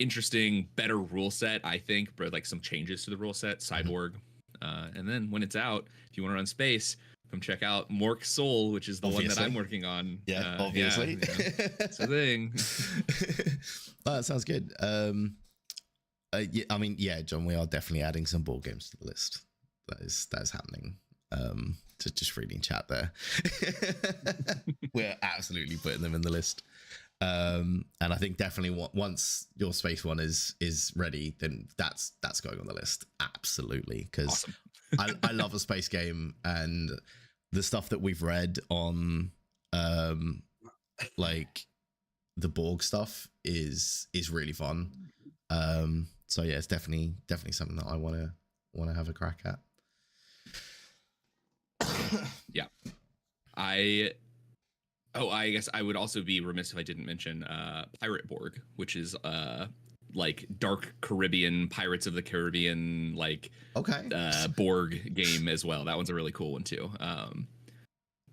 interesting, better rule set, I think, but like some changes to the rule set, Cyborg. And then when it's out, if you want to run space, come check out Mork Soul, which is the one that I'm working on. Obviously. It's a thing. Oh, that sounds good. I mean, John, we are definitely adding some board games to the list. That is happening. Just reading chat there. We're absolutely putting them in the list. And I think definitely once your space one is ready, then that's going on the list. Absolutely. Because awesome. I love a space game, and the stuff that we've read on like the Borg stuff is really fun. So yeah, it's definitely something that I want to have a crack at. Yeah. I guess I would also be remiss if I didn't mention Pirate Borg, which is like dark Caribbean, Pirates of the Caribbean, like Borg game as well. That one's a really cool one too.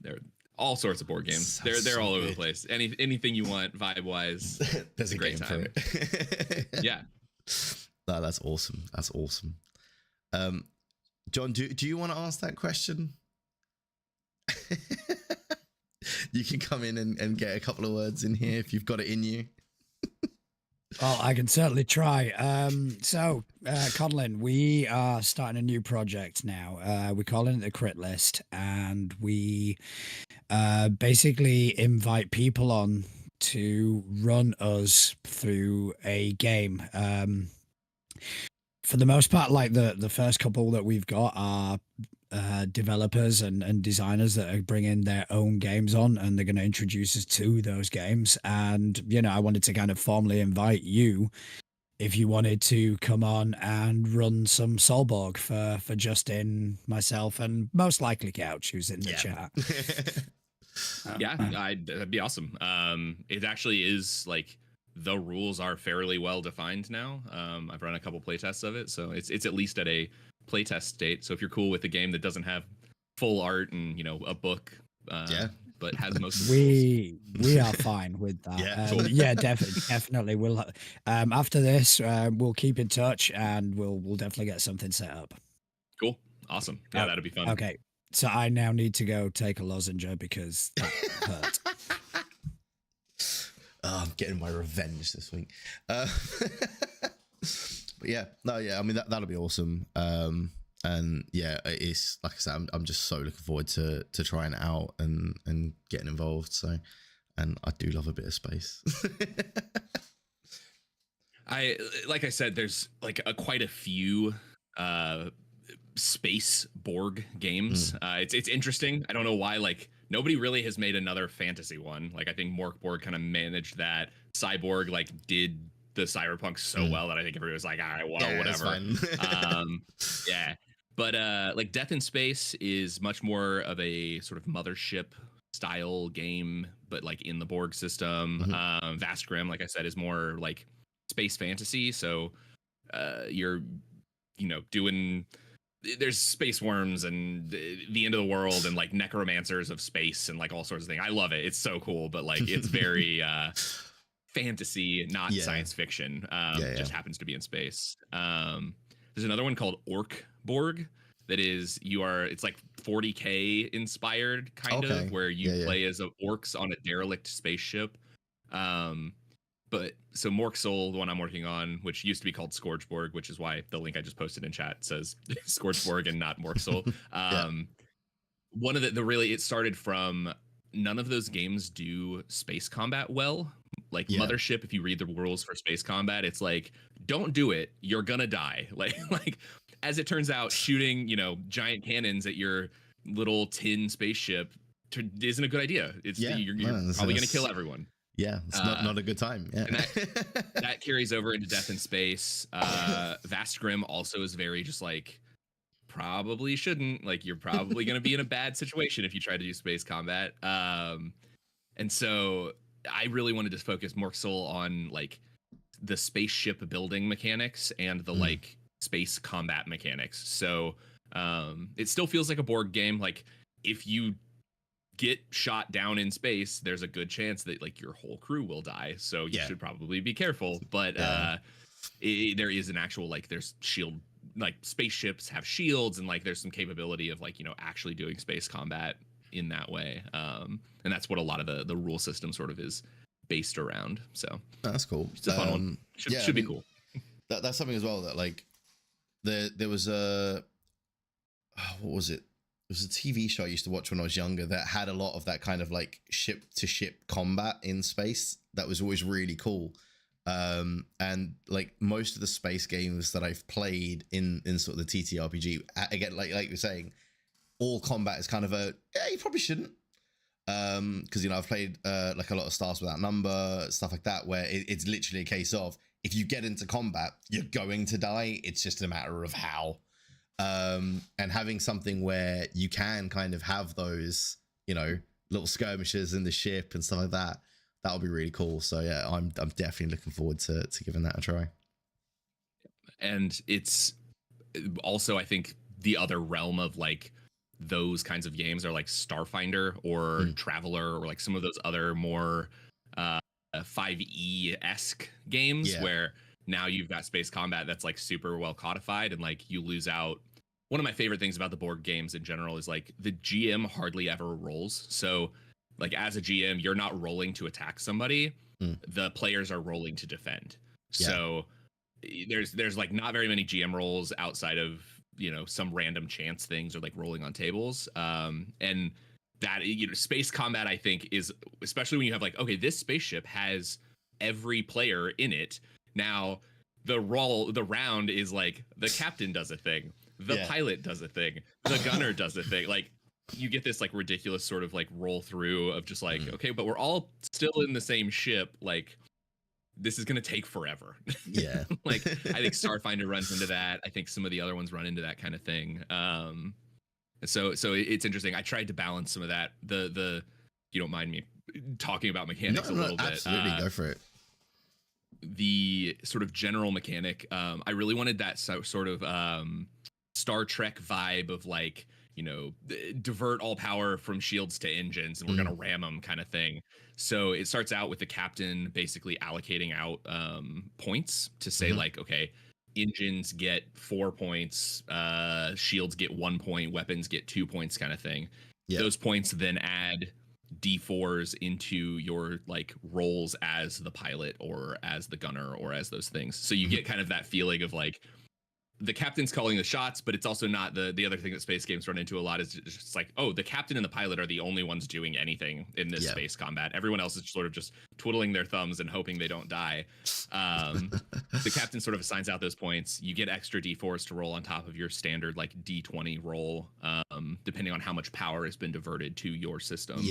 There are all sorts of board games. They're all over the place. Anything you want vibe wise. There's a great time. For it. Yeah. No, that's awesome. That's awesome. John, do you want to ask that question? You can come in and get a couple of words in here if you've got it in you. Well, I can certainly try. So, Conlin, we are starting a new project now. We're calling it the Crit List, and we basically invite people on to run us through a game. For the most part, like the first couple that we've got are developers and designers that are bringing their own games on, and they're going to introduce us to those games. And I wanted to kind of formally invite you if you wanted to come on and run some Solborg for Justin, myself, and most likely Couch, who's in the chat. That'd be awesome. It actually is like the rules are fairly well defined now. I've run a couple playtests of it, so it's at least at a playtest state. So if you're cool with a game that doesn't have full art and a book, but has most of the we are fine with that. Cool. Definitely. We'll after this, we'll keep in touch, and we'll definitely get something set up. Cool, awesome. Yeah, that'd be fun. Okay, so I now need to go take a lozenge because that hurt. Oh, I'm getting my revenge this week. But I mean that'll be awesome. And yeah, it's like I said, I'm just so looking forward to trying it out and getting involved. So, and I do love a bit of space. Like I said, there's like quite a few space Borg games. It's interesting. I don't know why nobody really has made another fantasy one. Like I think Mork Borg kind of managed that. Cyborg did the cyberpunk so well that I think everybody was like, all right, well, whatever. Yeah. But Death in Space is much more of a sort of mothership style game, but in the Borg system. Vastgrim, like I said, is more like space fantasy. So you're doing, there's space worms and the end of the world and necromancers of space and all sorts of things. I love it. It's so cool, but it's very fantasy, not science fiction. Just happens to be in space. There's another one called Orc Borg that is it's 40K inspired kind of, where you play as orcs on a derelict spaceship. But so Mork Soul, the one I'm working on, which used to be called Scourgeborg, which is why the link I just posted in chat says Scourgeborg and not Mork Soul. One of it started from, none of those games do space combat well. Mothership, if you read the rules for space combat, it's don't do it, you're gonna die. As it turns out, shooting giant cannons at your little tin spaceship isn't a good idea. You're probably gonna kill everyone. Yeah, it's not a good time. Yeah, and that carries over into Death in Space. Vastgrim also is very just probably shouldn't. Like, you're probably going to be in a bad situation if you try to do space combat. And so I really wanted to focus more so on like the spaceship building mechanics and the like space combat mechanics. So it still feels like a board game. Like, if you get shot down in space, there's a good chance that like your whole crew will die. So you should probably be careful. But there is an actual like there's shield, like spaceships have shields, and like there's some capability of like, you know, actually doing space combat in that way. And that's what a lot of the rule system sort of is based around. So that's cool. It's a fun one. Should be cool. That's something as well that like there was a what was it? It was a TV show I used to watch when I was younger that had a lot of that kind of like ship to ship combat in space. That was always really cool. And like most of the space games that I've played in sort of the TTRPG, again, like you're saying, all combat is kind of you probably shouldn't. Because, you know, I've played like a lot of Stars Without Number, stuff like that, where it's literally a case of if you get into combat, you're going to die. It's just a matter of how. And having something where you can kind of have those, you know, little skirmishes in the ship and stuff like that, that'll be really cool. So yeah, I'm definitely looking forward to giving that a try. And it's also, I think, the other realm of like those kinds of games are like Starfinder or Traveler or like some of those other more 5e-esque games where now you've got space combat that's like super well codified, and like you lose out. One of my favorite things about the board games in general is like the GM hardly ever rolls. So like as a GM, you're not rolling to attack somebody. The players are rolling to defend. So there's like not very many GM rolls outside of, you know, some random chance things or like rolling on tables. And that, you know, space combat, I think, is especially when you have like, okay, this spaceship has every player in it. Now the round is like the captain does a thing, the pilot does a thing, the gunner does a thing. Like you get this like ridiculous sort of like roll through of just like, okay, but we're all still in the same ship. Like this is going to take forever. Yeah. Like I think Starfinder runs into that. I think some of the other ones run into that kind of thing. So it's interesting. I tried to balance some of that. The you don't mind me talking about mechanics a little bit. Absolutely, go for it. The sort of general mechanic, I really wanted that sort of Star Trek vibe of like, you know, divert all power from shields to engines and we're gonna ram them kind of thing. So it starts out with the captain basically allocating out points to say like, okay, engines get 4 points, shields get 1 point, weapons get 2 points kind of thing. Those points then add D4s into your like roles as the pilot or as the gunner or as those things. So you get kind of that feeling of like the captain's calling the shots, but it's also not the other thing that space games run into a lot is just like, oh, the captain and the pilot are the only ones doing anything in this space combat. Everyone else is sort of just twiddling their thumbs and hoping they don't die. The captain sort of assigns out those points. You get extra D4s to roll on top of your standard like D20 roll, depending on how much power has been diverted to your system.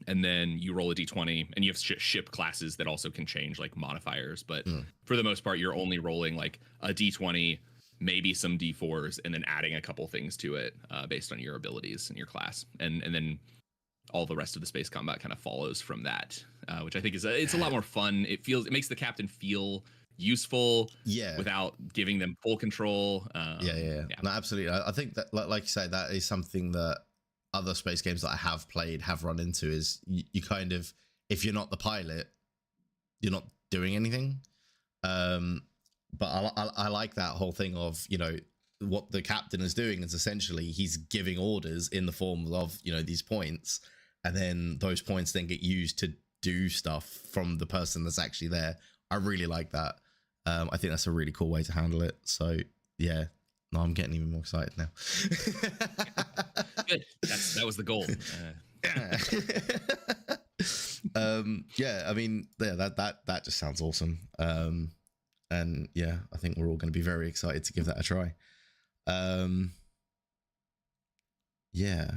And then you roll a D20, and you have ship classes that also can change like modifiers. But for the most part, you're only rolling like a D20, maybe some D4s, and then adding a couple things to it based on your abilities and your class. And then all the rest of the space combat kind of follows from that, which I think is it's a lot more fun. It makes the captain feel useful without giving them full control. No, absolutely. I think that, like you say, that is something that other space games that I have played have run into is you kind of, if you're not the pilot, you're not doing anything. But I like that whole thing of, you know, what the captain is doing is essentially he's giving orders in the form of, you know, these points, and then those points then get used to do stuff from the person that's actually there. I really like that. I think that's a really cool way to handle it. So yeah, no, I'm getting even more excited now. Good. That was the goal. Yeah, I mean, that just sounds awesome. And yeah, I think we're all going to be very excited to give that a try. Yeah.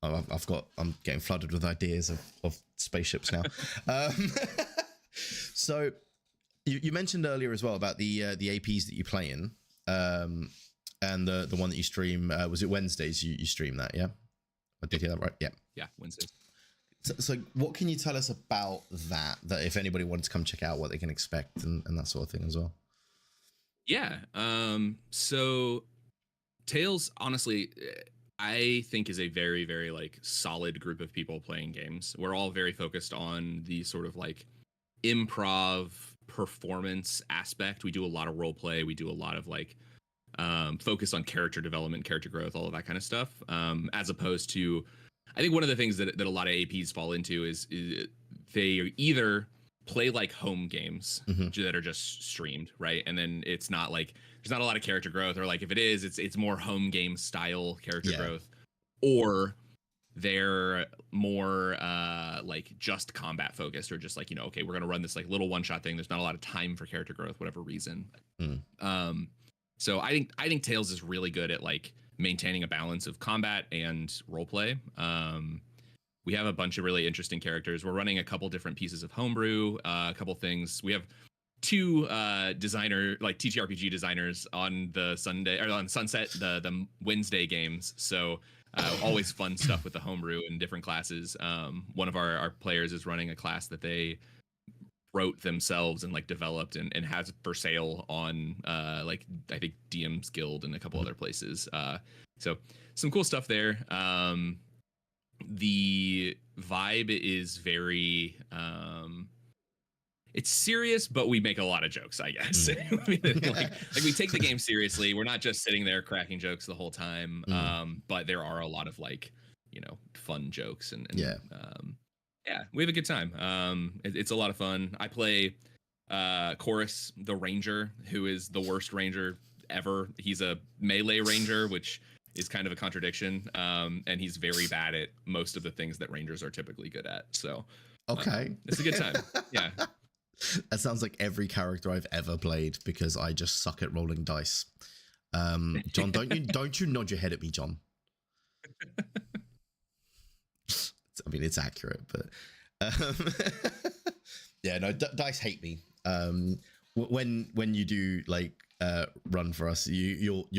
I'm getting flooded with ideas of spaceships now. So You mentioned earlier as well about the APs that you play in, and the one that you stream. Was it Wednesdays? You stream that, yeah? I did hear that right? Yeah. Yeah, Wednesdays. So what can you tell us about that? That if anybody wanted to come check out what they can expect and that sort of thing as well. Yeah. So Tales, honestly, I think is a very, very like solid group of people playing games. We're all very focused on the sort of like improv performance aspect. We do a lot of role play. We do a lot of like focus on character development, character growth, all of that kind of stuff. As opposed to, I think one of the things that a lot of APs fall into is they either play like home games that are just streamed, right? And then it's not like there's not a lot of character growth, or like if it is, it's more home game style character growth, or they're more like just combat focused, or just like, you know, okay, we're gonna run this like little one shot thing. There's not a lot of time for character growth, whatever reason. So I think Tales is really good at like maintaining a balance of combat and role play. We have a bunch of really interesting characters. We're running a couple different pieces of homebrew, a couple things. We have two TTRPG designers on the Sunday or on Sunset, the Wednesday games. So always fun stuff with the homebrew and different classes. One of our players is running a class that they wrote themselves and like developed and has for sale on like I think DM's Guild and a couple other places. So some cool stuff there. The vibe is very it's serious, but we make a lot of jokes, I guess. like we take the game seriously. We're not just sitting there cracking jokes the whole time. But there are a lot of like, you know, fun jokes and we have a good time. It's a lot of fun. I play Chorus, the ranger, who is the worst ranger ever. He's a melee ranger, which is kind of a contradiction. And he's very bad at most of the things that rangers are typically good at. So it's a good time. Yeah. That sounds like every character I've ever played, because I just suck at rolling dice. John, don't you nod your head at me, John. I mean, it's accurate, but yeah, no, dice hate me. When you do like run for us, you'll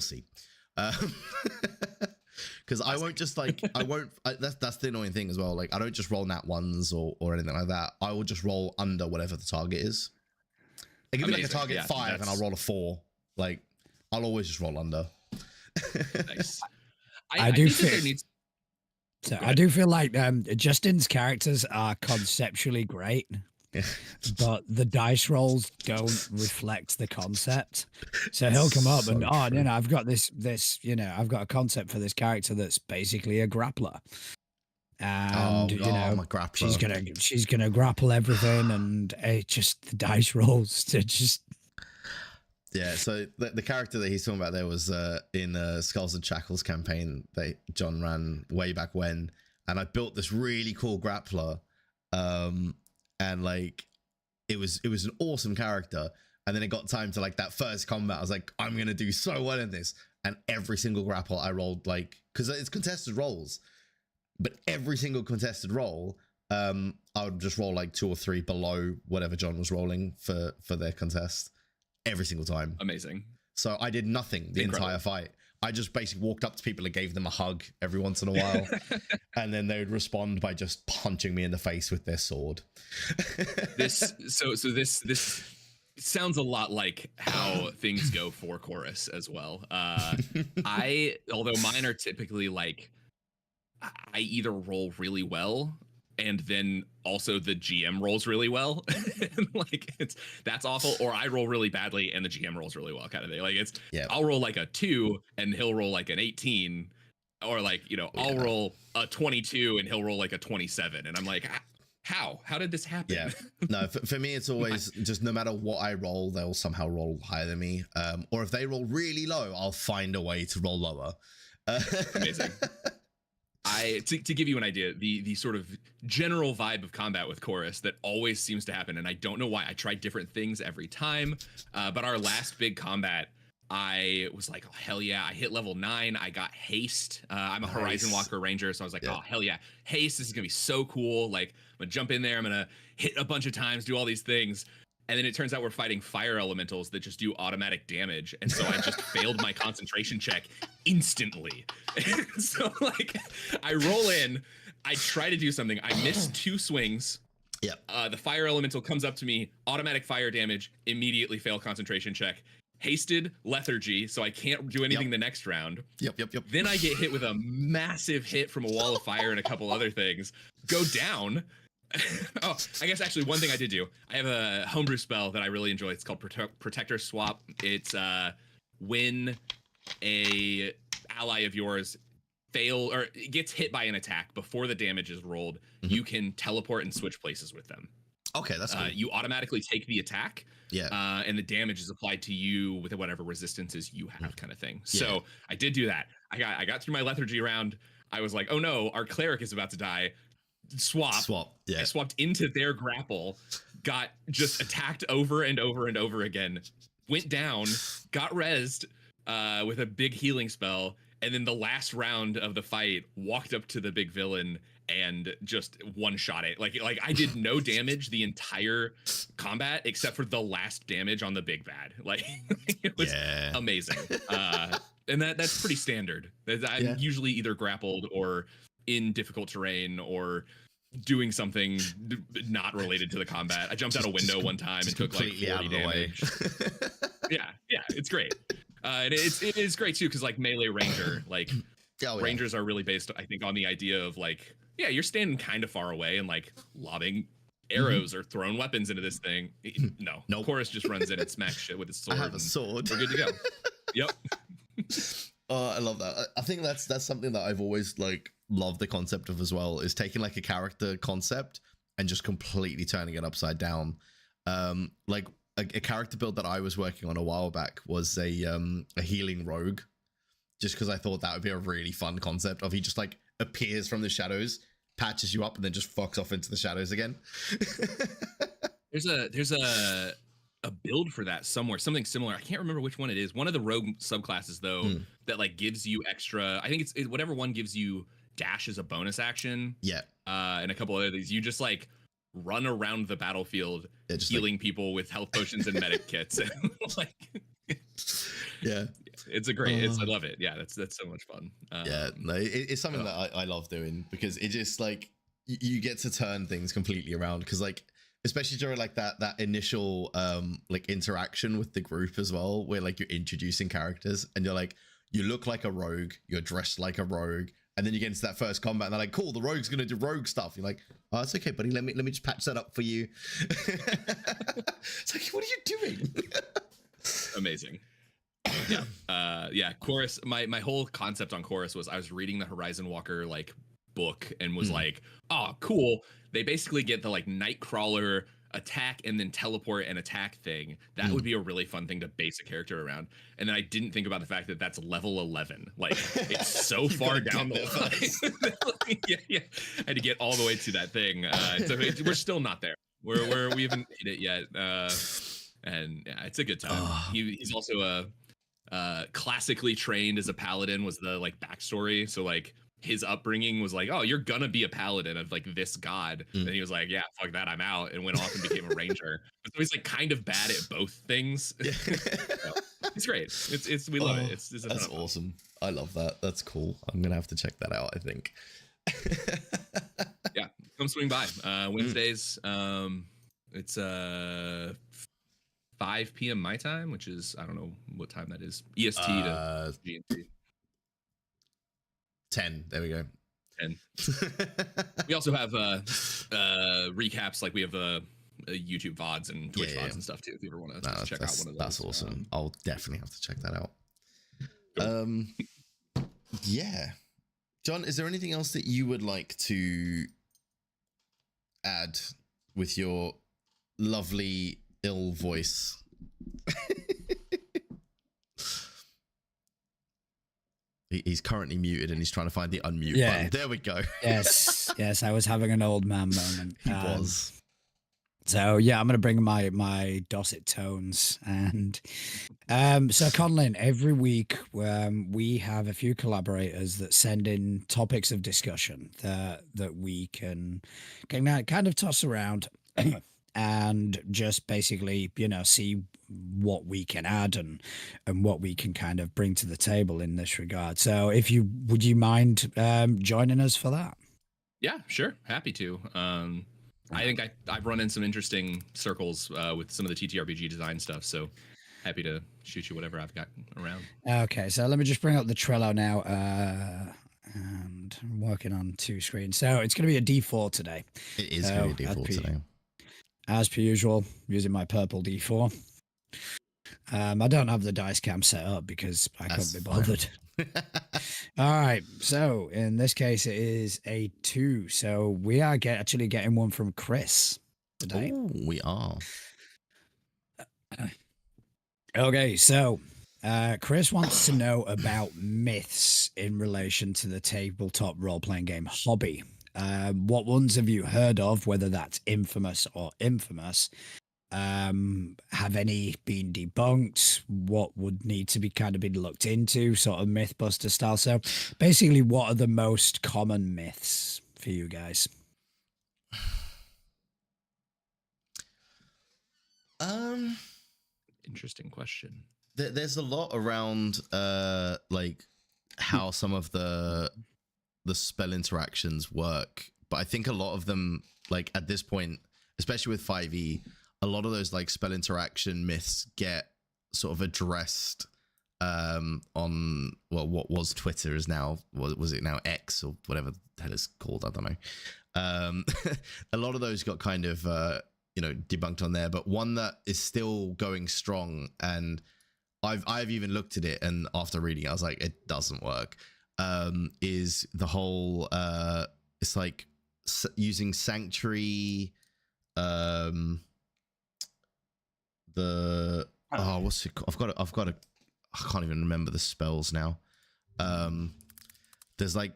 see. Because I won't just like that's the annoying thing as well. Like I don't just roll nat ones or anything like that. I will just roll under whatever the target is. It can be like a target 5 and I'll roll a 4. Like I'll always just roll under. Nice. I do feel like Justin's characters are conceptually great, but the dice rolls don't reflect the concept. So he'll come up and you know, I've got this, you know, I've got a concept for this character that's basically a grappler. And you know, my grappler. she's gonna grapple everything, and it just the dice rolls to just. Yeah, so the character that he's talking about there was in Skulls and Shackles campaign that John ran way back when, and I built this really cool grappler, and like it was an awesome character, and then it got time to like that first combat. I was like, I'm gonna do so well in this, and every single grapple I rolled, like, because it's contested rolls, but every single contested roll, I would just roll like 2 or 3 below whatever John was rolling for their contest. Every single time. Amazing. So I did nothing the entire fight. I just basically walked up to people and gave them a hug every once in a while. And then they would respond by just punching me in the face with their sword. This sounds a lot like how things go for Chorus as well. Although mine are typically like, I either roll really well and then also the GM rolls really well. And like that's awful, or I roll really badly and the GM rolls really well, kind of thing. Like I'll roll like a 2 and he'll roll like an 18, or like, you know, I'll roll a 22 and he'll roll like a 27, and I'm like, how did this happen? Yeah, no, for me it's always just no matter what I roll, they'll somehow roll higher than me, or if they roll really low, I'll find a way to roll lower. Amazing. To give you an idea, the sort of general vibe of combat with Chorus that always seems to happen, and I don't know why, I try different things every time, but our last big combat, I was like, oh, hell yeah, I hit level 9, I got haste. I'm a Horizon Walker Ranger, so I was like, oh, hell yeah, haste, this is gonna be so cool. Like, I'm gonna jump in there, I'm gonna hit a bunch of times, do all these things. And then it turns out we're fighting fire elementals that just do automatic damage. And so I just failed my concentration check instantly. So like I roll in, I try to do something. I miss 2 swings. Yep. The fire elemental comes up to me, automatic fire damage, immediately fail concentration check. Hasted lethargy, so I can't do anything the next round. Yep. Then I get hit with a massive hit from a wall of fire and a couple other things. Go down. Oh, I guess actually one thing I did do. I have a homebrew spell that I really enjoy. It's called Protector Swap. It's when a ally of yours gets hit by an attack before the damage is rolled, you can teleport and switch places with them. Okay, that's cool. You automatically take the attack. Yeah. And the damage is applied to you with whatever resistances you have, kind of thing. So I did do that. I got through my lethargy round. I was like, oh no, our cleric is about to die. Swap. Yeah. I swapped into their grapple, got just attacked over and over and over again, went down, got rezzed with a big healing spell, and then the last round of the fight walked up to the big villain and just one-shot it. Like I did no damage the entire combat except for the last damage on the big bad. Like it was amazing. And that's pretty standard. I'm usually either grappled or in difficult terrain or doing something not related to the combat. I jumped out a window one time and took like 40 damage. yeah, it's great. And it is great too, because like melee ranger, like rangers are really based, I think, on the idea of like, you're standing kind of far away and like lobbing arrows or throwing weapons into this thing. No, Chorus just runs in and smacks shit with his sword. I have a sword. We're good to go. Yep. Oh, I love that. I think that's something that I've always like loved the concept of as well, is taking like a character concept and just completely turning it upside down. Like a character build that I was working on a while back was a healing rogue, just because I thought that would be a really fun concept of he just like appears from the shadows, patches you up, and then just fucks off into the shadows again. There's a build for that somewhere, something similar. I can't remember which one it is. One of the rogue subclasses though, that like gives you extra, I think it's whatever one gives you dash as a bonus action. Yeah. And a couple other things. You just like run around the battlefield healing people with health potions and medic kits. Like it's a great I love it. Yeah, that's so much fun. It's something that I love doing, because it just like you get to turn things completely around, because like especially during like that initial like interaction with the group as well, where like you're introducing characters and you're like, you look like a rogue, you're dressed like a rogue, and then you get into that first combat and they're like, cool, the rogue's gonna do rogue stuff. You're like, oh, it's okay, buddy, let me just patch that up for you. It's like, what are you doing? Amazing. Chorus, my whole concept on Chorus was I was reading the Horizon Walker like book and was like, oh cool, they basically get the like Nightcrawler attack and then teleport and attack thing. That would be a really fun thing to base a character around. And then I didn't think about the fact that that's level 11. Like it's so far down the line. I had to get all the way to that thing. So we're still not there. We haven't hit it yet. And yeah, it's a good time. He's also classically trained as a paladin was the like backstory. So like his upbringing was like, oh, you're gonna be a paladin of like this god. And he was like, yeah, fuck that, I'm out, and went off and became a ranger. So he's like kind of bad at both things. So, it's great. It's we love it. It's that's awesome. I love that. That's cool. I'm gonna have to check that out, I think. Yeah, come swing by. Wednesdays. It's 5 p.m. my time, which is, I don't know what time that is. EST to GMT. 10. There we go. 10. We also have recaps. Like we have YouTube VODs and Twitch VODs and stuff too. If you ever want to check out one of those. That's awesome. I'll definitely have to check that out. Yeah. John, is there anything else that you would like to add with your lovely ill voice? He's currently muted and he's trying to find the unmute button. There we go. Yes, I was having an old man moment. He was. So yeah, I'm gonna bring my Dorset tones, and so Conlin, every week we have a few collaborators that send in topics of discussion that we can kind of toss around. and just basically, see what we can add and what we can kind of bring to the table in this regard. So would you mind joining us for that? Yeah, sure. Happy to. I think I've run in some interesting circles with some of the TTRPG design stuff. So happy to shoot you whatever I've got around. Okay, so let me just bring up the Trello now. And I'm working on 2 screens. So it's going to be a D4 today. It is going to be a D4 today. As per usual, using my purple D4. I don't have the dice cam set up because I couldn't be bothered. All right, so in this case it is a 2. So we are actually getting one from Chris today. Ooh, we are. Okay, so Chris wants to know about myths in relation to the tabletop role-playing game hobby. What ones have you heard of, whether that's infamous or infamous? Have any been debunked? What would need to be kind of been looked into, sort of Mythbuster style? So basically, what are the most common myths for you guys? Interesting question. There's a lot around like how some of the spell interactions work, but I think a lot of them, like at this point, especially with 5e, a lot of those like spell interaction myths get sort of addressed on what was Twitter is now, was it now X or whatever the hell it's called, I don't know. A lot of those got kind of debunked on there, but one that is still going strong, and I've even looked at it, and after reading it, I was like, it doesn't work. Is the whole it's like using sanctuary, what's it called? I've got I can't even remember the spells now. There's like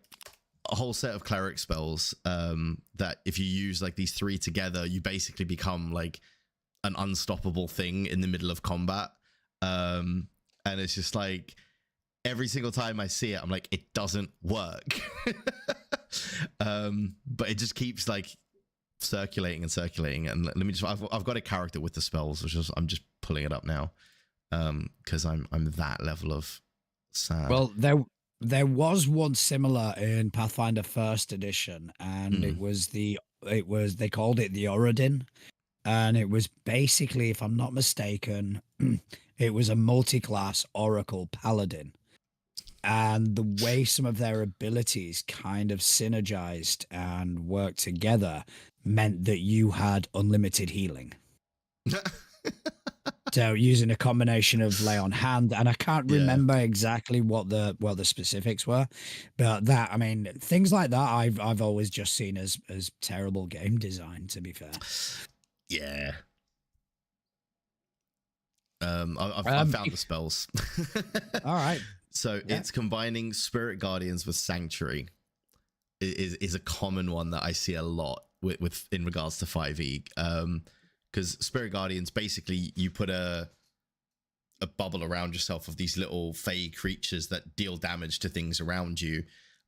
a whole set of cleric spells that if you use like these 3 together, you basically become like an unstoppable thing in the middle of combat. And it's just like every single time I see it, I'm like, it doesn't work. But it just keeps like circulating and circulating. And let me just, I've got a character with the spells, which is, I'm just pulling it up now. Because I'm that level of sad. Well, there was one similar in Pathfinder First Edition, and it was they called it the Oradin, and it was basically, if I'm not mistaken, it was a multi-class Oracle Paladin, and the way some of their abilities kind of synergized and worked together meant that you had unlimited healing. So using a combination of lay on hand, and I can't remember exactly what the specifics were, but that, I mean, things like that I've always just seen as terrible game design, to be fair. Yeah. I've found the spells. All right. So it's combining Spirit Guardians with Sanctuary is a common one that I see a lot with in regards to 5e. Because Spirit Guardians, basically, you put a bubble around yourself of these little fey creatures that deal damage to things around you.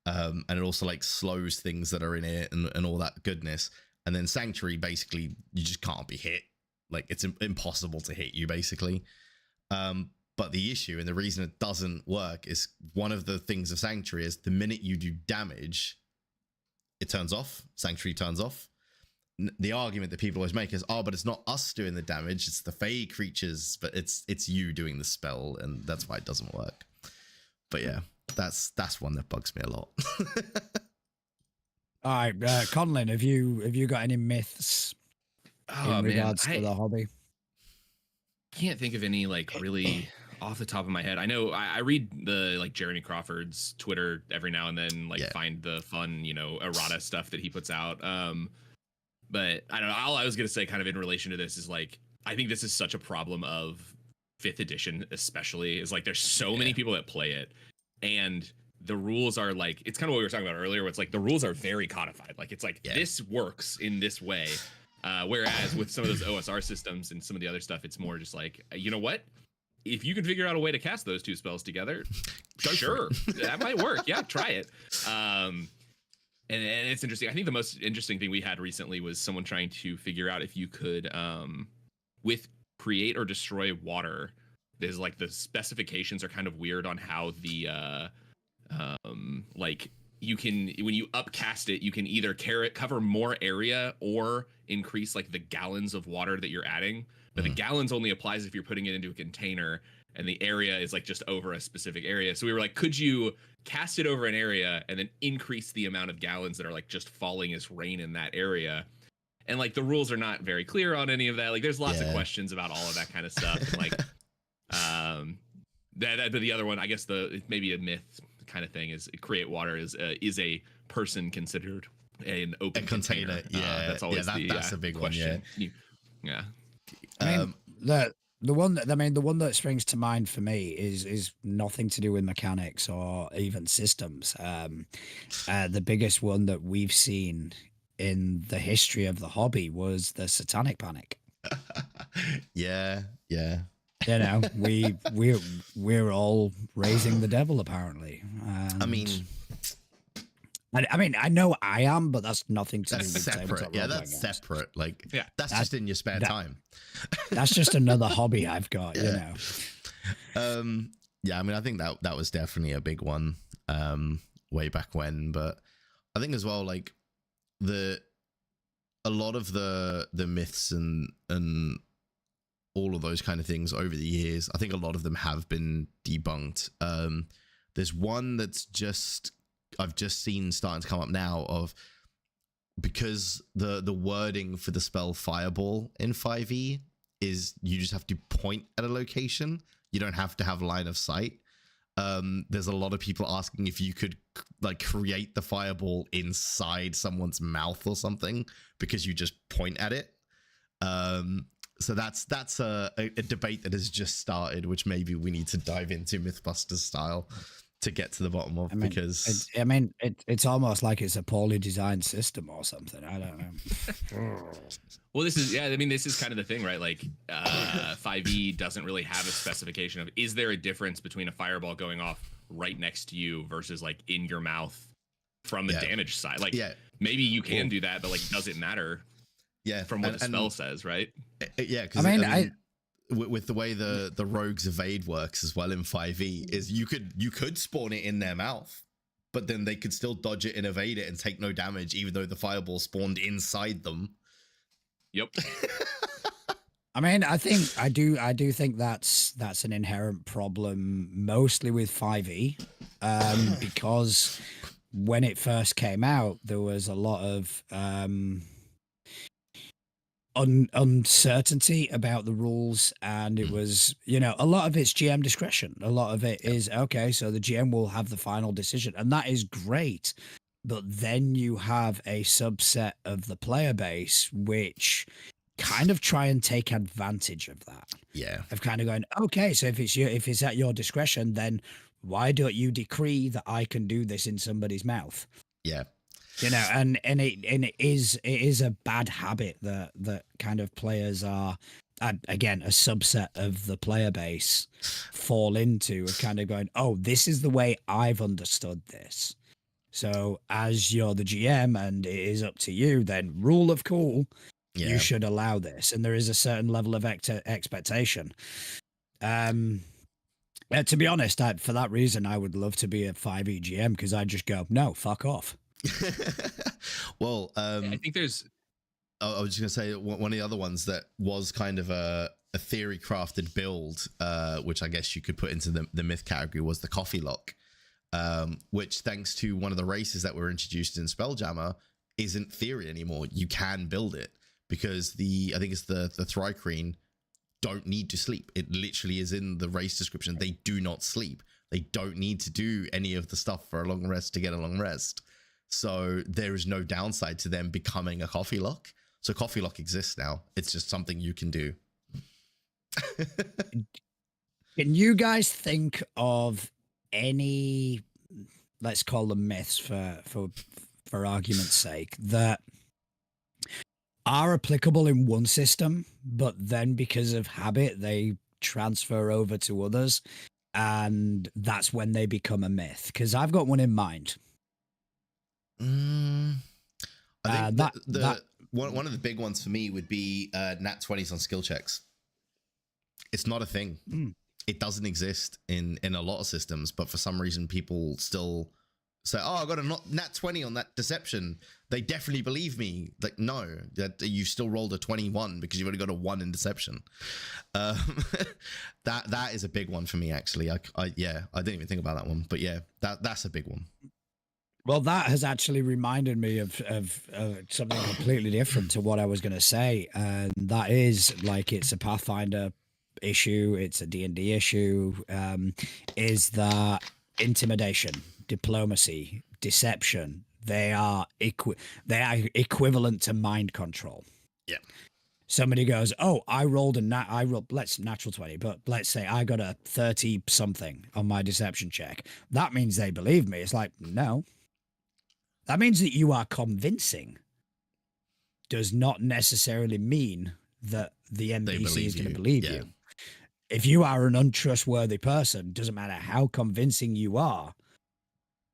And it also like slows things that are in it and all that goodness. And then Sanctuary, basically, you just can't be hit. Like, it's impossible to hit you, basically. But the issue and the reason it doesn't work is one of the things of Sanctuary is the minute you do damage, it turns off. Sanctuary turns off. The argument that people always make is, but it's not us doing the damage, it's the fey creatures, but it's you doing the spell, and that's why it doesn't work. But yeah, that's one that bugs me a lot. All right, Conlin, have you got any myths in regards to the hobby? Can't think of any like really off the top of my head. I know I read the like Jeremy Crawford's Twitter every now and then, like find the fun, errata stuff that he puts out. But I don't know. All I was going to say kind of in relation to this is like, I think this is such a problem of 5th edition, especially, is like there's so many people that play it, and the rules are like, it's kind of what we were talking about earlier, where it's like the rules are very codified. Like it's like this works in this way. Whereas with some of those OSR systems and some of the other stuff, it's more just like, you know what? If you can figure out a way to cast those 2 spells together, sure, that might work. Yeah, try it. and it's interesting. I think the most interesting thing we had recently was someone trying to figure out if you could, with create or destroy water. There's like the specifications are kind of weird on how the like you can, when you upcast it, you can either cover more area or increase like the gallons of water that you're adding. But the gallons only applies if you're putting it into a container, and the area is like just over a specific area. So we were like, could you cast it over an area and then increase the amount of gallons that are like just falling as rain in that area? And like the rules are not very clear on any of that. Like there's lots of questions about all of that kind of stuff. And like but the other one, I guess maybe a myth kind of thing is create water is a person considered an open container. That's always that's a big question. One. Yeah. I mean, the one that springs to mind for me is nothing to do with mechanics or even systems. The biggest one that we've seen in the history of the hobby was the Satanic Panic. Yeah. You know, we're all raising the devil apparently. I mean, I know I am, but that's nothing to do with separate. Yeah, that's separate. Like, that's just in your spare time. That's just another hobby I've got, you know. Yeah, I mean, I think that was definitely a big one way back when, but I think as well, like a lot of the myths and all of those kind of things over the years, I think a lot of them have been debunked. There's one that's I've just seen starting to come up now of, because the wording for the spell Fireball in 5e is you just have to point at a location. You don't have to have line of sight. There's a lot of people asking if you could like create the fireball inside someone's mouth or something because you just point at it. So that's a debate that has just started, which maybe we need to dive into Mythbusters style to get to the bottom of, because it's almost like it's a poorly designed system or something. I don't know. Well, this is kind of the thing, right? Like 5e doesn't really have a specification of, is there a difference between a fireball going off right next to you versus like in your mouth from the damage side? Like maybe you can do that, but like does it matter? Yeah, from what the spell says, right? Yeah, because with the way the rogue's evade works as well in 5e is you could spawn it in their mouth, but then they could still dodge it and evade it and take no damage, even though the fireball spawned inside them. Yep. I mean, I do think that's an inherent problem, mostly with 5e, because when it first came out, there was a lot of uncertainty about the rules, and it was, you know, a lot of it's GM discretion. A lot of it is, okay, so the GM will have the final decision, and that is great. But then you have a subset of the player base which kind of try and take advantage of that. Yeah. Of kind of going, okay, so if it's at your discretion, then why don't you decree that I can do this in somebody's mouth? Yeah. You know, and it is a bad habit that kind of players are, again, a subset of the player base fall into, of kind of going, oh, this is the way I've understood this. So as you're the GM and it is up to you, then rule of cool, you should allow this. And there is a certain level of expectation. To be honest, for that reason, I would love to be a 5e GM, because I just go, no, fuck off. Well, I think there's. I was just gonna say one of the other ones that was kind of a theory crafted build, which I guess you could put into the myth category, was the coffee lock, which, thanks to one of the races that were introduced in Spelljammer, isn't theory anymore. You can build it, because I think it's the Thrycreen don't need to sleep. It literally is in the race description. They do not sleep. They don't need to do any of the stuff for a long rest to get a long rest. So there is no downside to them becoming a coffee lock. So coffee lock exists now. It's just something you can do. Can you guys think of any, let's call them myths for argument's sake, that are applicable in one system, but then because of habit, they transfer over to others, and that's when they become a myth? Because I've got one in mind. I think that one of the big ones for me would be nat 20s on skill checks. It's not a thing. It doesn't exist in a lot of systems, but for some reason people still say, oh, I got a nat 20 on that deception. They definitely believe me. Like, no, that you still rolled a 21 because you've only got a 1 in deception. That is a big one for me, actually. I didn't even think about that one, but yeah, that's a big one. Well, that has actually reminded me of something completely different to what I was going to say, and that is like it's a Pathfinder issue, it's a D&D issue. Is that intimidation, diplomacy, deception? They are equivalent to mind control. Yeah. Somebody goes, "Oh, I rolled let's natural 20, but let's say I got a 30 something on my deception check. That means they believe me." It's like, no. That means that you are convincing. Does not necessarily mean that the NPC is going to believe you. If you are an untrustworthy person, doesn't matter how convincing you are,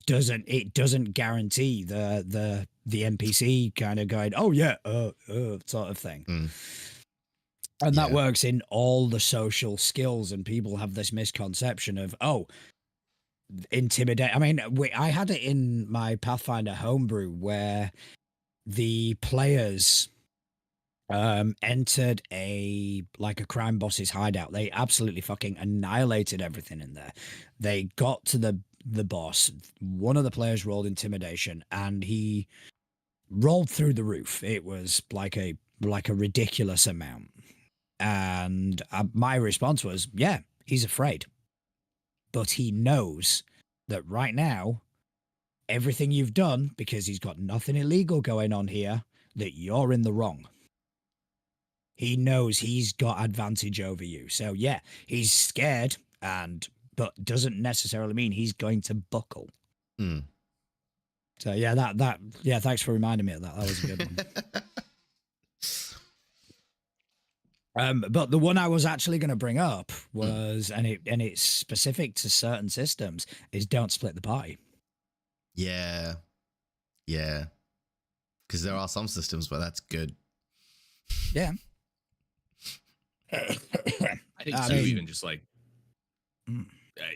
it doesn't guarantee the NPC kind of going, oh yeah, sort of thing. And that works in all the social skills, and people have this misconception of, oh, intimidate. I mean, I had it in my Pathfinder homebrew where the players entered a crime boss's hideout. They absolutely fucking annihilated everything in there. They got to the boss. One of the players rolled intimidation, and he rolled through the roof. It was like a ridiculous amount. And my response was, yeah, he's afraid. But he knows that right now, everything you've done, because he's got nothing illegal going on here, that you're in the wrong. He knows he's got advantage over you. So yeah, he's scared, but doesn't necessarily mean he's going to buckle. So yeah, thanks for reminding me of that. That was a good one. But the one I was actually going to bring up was, and it's specific to certain systems, is don't split the party. Yeah. Because there are some systems where that's good. Yeah. I think too, even just like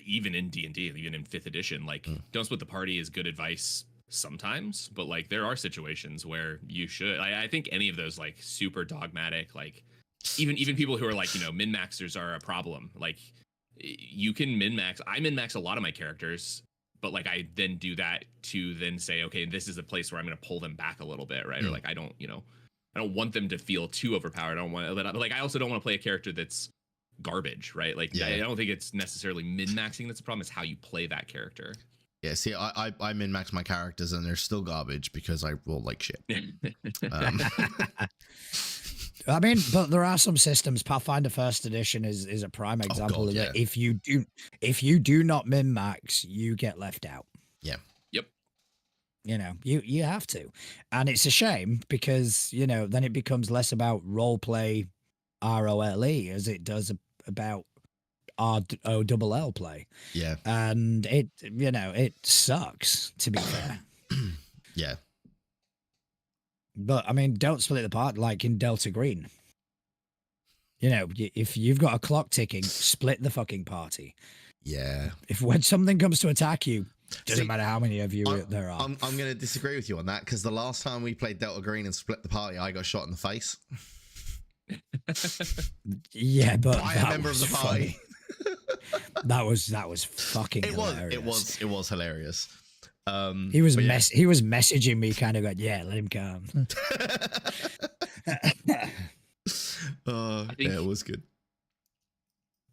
even in D&D, even in 5th edition, like don't split the party is good advice sometimes, but like there are situations where you should. I think any of those like super dogmatic, like even people who are like, you know, min-maxers are a problem. Like you can min-max. I min-max a lot of my characters, but like I then do that to then say, okay, this is a place where I'm going to pull them back a little bit, right? Or like I don't want them to feel too overpowered. I don't want, but like I also don't want to play a character that's garbage, right? Like I don't think it's necessarily min-maxing that's the problem. It's how you play that character. Yeah, see, I min-max my characters and they're still garbage because I roll like shit. I mean, but there are some systems. Pathfinder First Edition is a prime example of that. If you do not min-max, you get left out. Yeah. Yep. You know, you have to, and it's a shame because then it becomes less about role play, ROLE, as it does about ROLL play. Yeah. And it sucks, to be fair. Yeah. But I mean, don't split the party like in Delta Green. If you've got a clock ticking, split the fucking party. Yeah. If when something comes to attack you, doesn't matter how many of you there are. I'm going to disagree with you on that because the last time we played Delta Green and split the party, I got shot in the face. Yeah, but by a member of the party. that was fucking hilarious. It was hilarious. He was messaging me kind of like, yeah, let him come. It was good.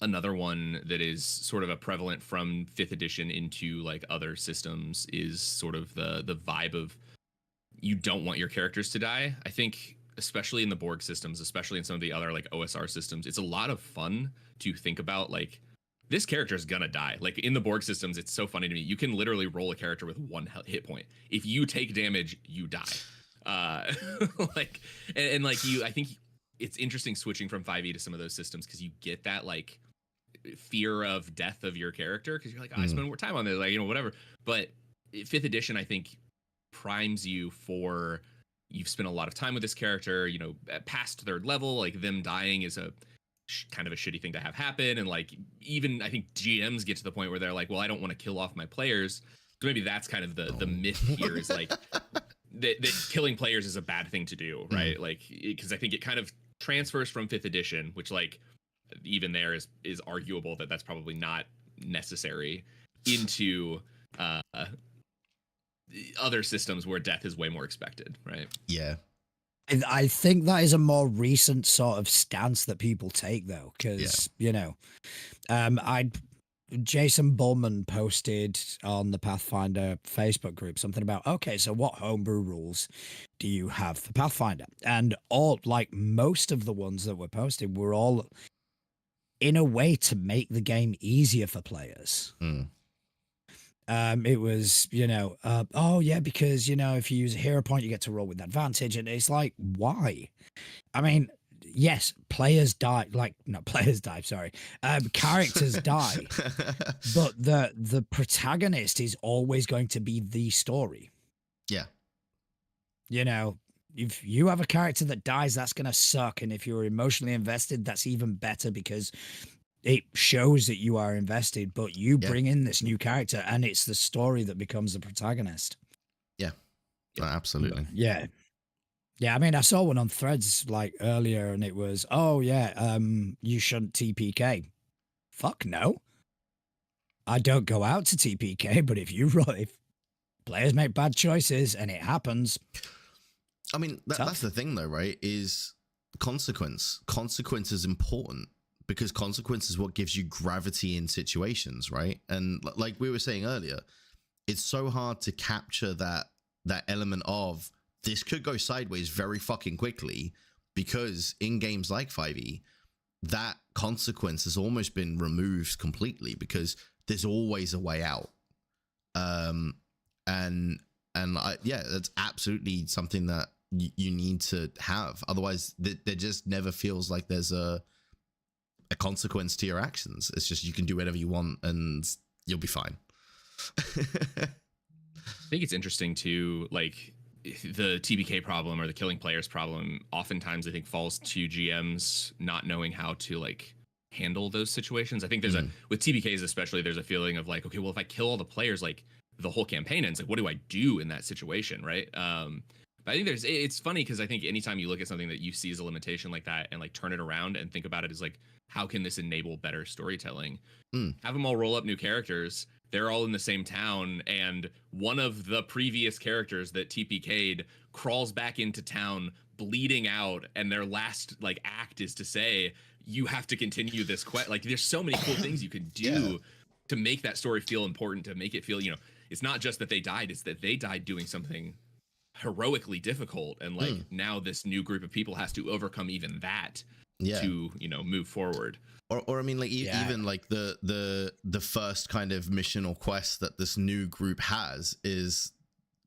Another one that is sort of a prevalent from 5th edition into like other systems is sort of the vibe of you don't want your characters to die. I think especially in the Borg systems, especially in some of the other like OSR systems, it's a lot of fun to think about like this character is gonna die. Like in the Borg systems, it's so funny to me. You can literally roll a character with 1 hit point. If you take damage, you die. Like and like I think it's interesting switching from 5e to some of those systems because you get that like fear of death of your character because you're like, I spend more time on this, like whatever. But 5th edition, I think primes you for, you've spent a lot of time with this character, you know, past third level, like them dying is a kind of a shitty thing to have happen. And like, even I think GMs get to the point where they're like, well, I don't want to kill off my players. So maybe that's kind of the myth here is like that killing players is a bad thing to do, right? Like, because I think it kind of transfers from 5th edition, which like even there is arguable that that's probably not necessary, into other systems where death is way more expected, right? Yeah. I think that is a more recent sort of stance that people take, though, because you know, Jason Bullman posted on the Pathfinder Facebook group something about, okay, so what homebrew rules do you have for Pathfinder? And all, like most of the ones that were posted, were all in a way to make the game easier for players. It was, you know, oh yeah, because, you know, if you use a hero point, you get to roll with advantage. And it's like, why? I mean, yes, players die, like, not players die, sorry. Characters die, but the protagonist is always going to be the story. Yeah. You know, if you have a character that dies, that's going to suck. And if you're emotionally invested, that's even better because it shows that you are invested, but you bring in this new character and it's the story that becomes the protagonist. Yeah, absolutely. Yeah. Yeah. I mean, I saw one on Threads like earlier and it was, oh yeah, you shouldn't TPK. Fuck no. I don't go out to TPK, but if players make bad choices and it happens. I mean, that's the thing though, right? Is consequence. Consequence is important. Because consequence is what gives you gravity in situations, right? And like we were saying earlier, it's so hard to capture that element of this could go sideways very fucking quickly, because in games like 5e, that consequence has almost been removed completely because there's always a way out. That's absolutely something that you need to have. Otherwise, there just never feels like there's a consequence to your actions. It's just you can do whatever you want and you'll be fine. I think it's interesting to like the TBK problem or the killing players problem. Oftentimes, I think falls to GMs not knowing how to like handle those situations. I think there's with TBKs especially, there's a feeling of like, okay, well, if I kill all the players, like the whole campaign ends. Like, what do I do in that situation, right? But I think it's funny because I think anytime you look at something that you see as a limitation like that and like turn it around and think about it as like, how can this enable better storytelling? Have them all roll up new characters. They're all in the same town, and one of the previous characters that TPK'd crawls back into town bleeding out, and their last like act is to say, you have to continue this quest. Like, there's so many cool things you could do to make that story feel important, to make it feel, you know, it's not just that they died, it's that they died doing something heroically difficult, and like now this new group of people has to overcome even that to, you know, move forward. Or I mean, like even like the first kind of mission or quest that this new group has is,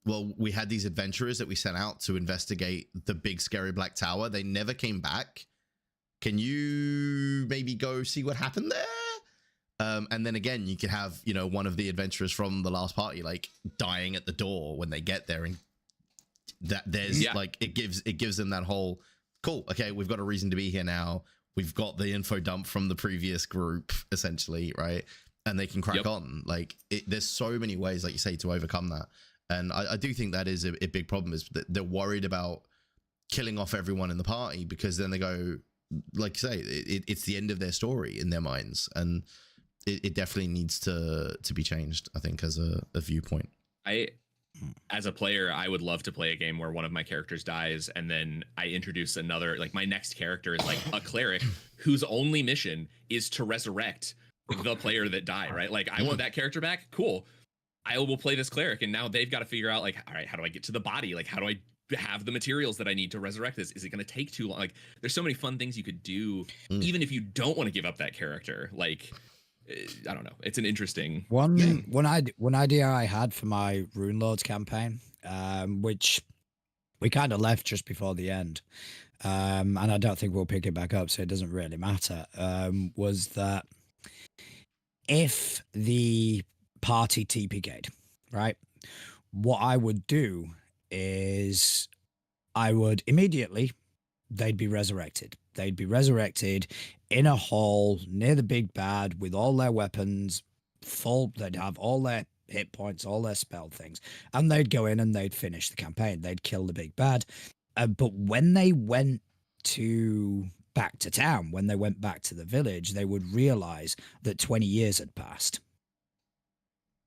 well, we had these adventurers that we sent out to investigate the big scary black tower. They never came back. Can you maybe go see what happened there? And then again, you could have, you know, one of the adventurers from the last party like dying at the door when they get there, and that there's like it gives them that whole cool. Okay, we've got a reason to be here now. We've got the info dump from the previous group, essentially, right? And they can crack on. Like, there's so many ways, like you say, to overcome that. And I do think that is a big problem, is that they're worried about killing off everyone in the party, because then they go, like you say, it's the end of their story in their minds. And it definitely needs to be changed, I think, as a viewpoint. As a player, I would love to play a game where one of my characters dies and then I introduce another, like my next character is like a cleric whose only mission is to resurrect the player that died, right? Like, I want that character back. Cool. I will play this cleric, and now they've got to figure out, like, all right, how do I get to the body? Like, how do I have the materials that I need to resurrect this? Is it going to take too long? Like, there's so many fun things you could do, even if you don't want to give up that character. Like, I don't know. It's an interesting one idea I had for my Rune Lords campaign, which we kind of left just before the end, and I don't think we'll pick it back up, so it doesn't really matter, was that if the party TPK'd, right, what I would do is I would immediately, they'd be resurrected. They'd be resurrected in a hall near the big bad with all their weapons full. They'd have all their hit points, all their spell things, and they'd go in and they'd finish the campaign. They'd kill the big bad. But when they went back to town, when they went back to the village, they would realize that 20 years had passed.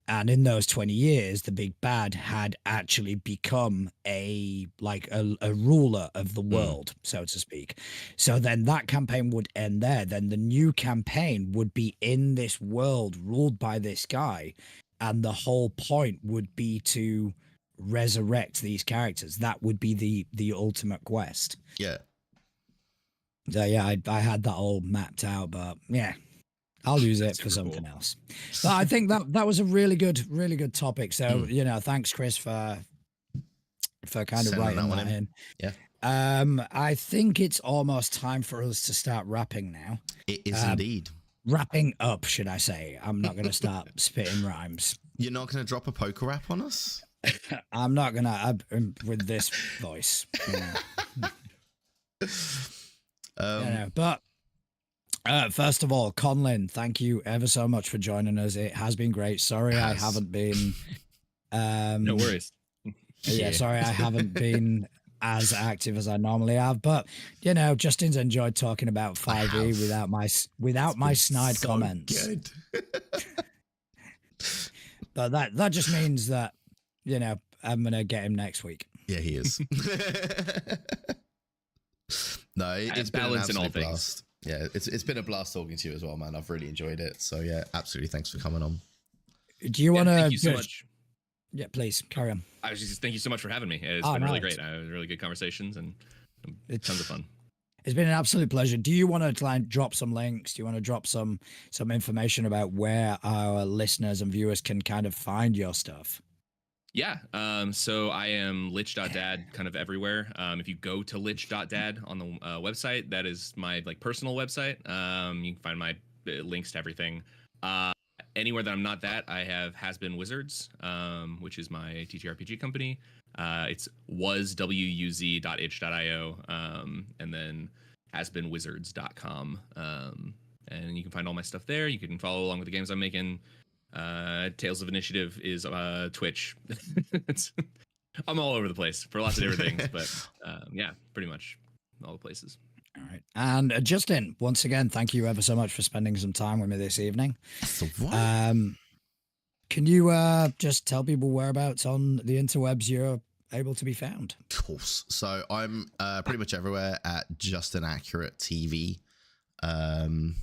And in those 20 years, the big bad had actually become a ruler of the world, so to speak. So then that campaign would end there. Then the new campaign would be in this world ruled by this guy. And the whole point would be to resurrect these characters. That would be the ultimate quest. Yeah. So yeah, I had that all mapped out, but yeah, I'll use it for something else. But I think that was a really good topic. So thanks, Chris, for kind of writing that in. Yeah. I think it's almost time for us to start wrapping now. It is indeed. Wrapping up, should I say? I'm not going to start spitting rhymes. You're not going to drop a poker rap on us? I'm not going to with this voice. But first of all, Conlin, thank you ever so much for joining us. It has been great. Sorry I haven't been no worries. Sorry I haven't been as active as I normally have, but Justin's enjoyed talking about 5e without my snide comments. Good. But that just means that I'm gonna get him next week. Yeah, he is. No, it's been an absolute blast. Yeah, it's been a blast talking to you as well, man. I've really enjoyed it. So yeah, absolutely. Thanks for coming on. Do you want to? Thank you so much. Yeah, please carry on. I was just thank you so much for having me. It's been really great. Really good conversations and tons of fun. It's been an absolute pleasure. Do you want to drop some links? Do you want to drop some information about where our listeners and viewers can kind of find your stuff? Yeah. So I am lich.dad kind of everywhere. If you go to lich.dad on the website, that is my personal website. You can find my links to everything. Anywhere that I'm not that, I have Has Been Wizards, which is my TTRPG company. It's wuz.itch.io, and then hasbeenwizards.com. And you can find all my stuff there. You can follow along with the games I'm making. Tales of Initiative is Twitch. I'm all over the place for lots of different things, but yeah, pretty much all the places. All right. And Justin, once again, thank you ever so much for spending some time with me this evening. Can you just tell people whereabouts on the interwebs you're able to be found? Of course. So I'm pretty much everywhere at Justin Accurate TV. And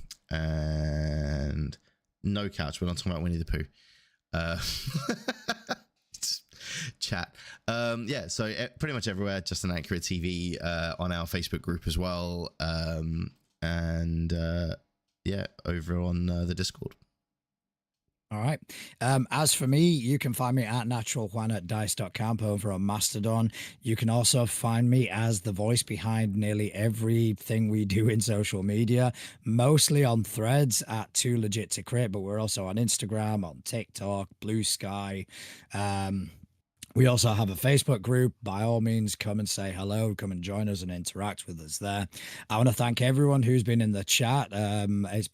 no couch. We're not talking about Winnie the Pooh. Chat. Yeah, so pretty much everywhere, just an Accurate TV, on our Facebook group as well, and yeah, over on the Discord. All right. As for me, you can find me at naturaljuan@dice.camp over on Mastodon. You can also find me as the voice behind nearly everything we do in social media, mostly on Threads at Too Legit to Crit, but we're also on Instagram, on TikTok, Blue Sky. We also have a Facebook group. By all means, come and say hello, come and join us and interact with us there. I want to thank everyone who's been in the chat. It's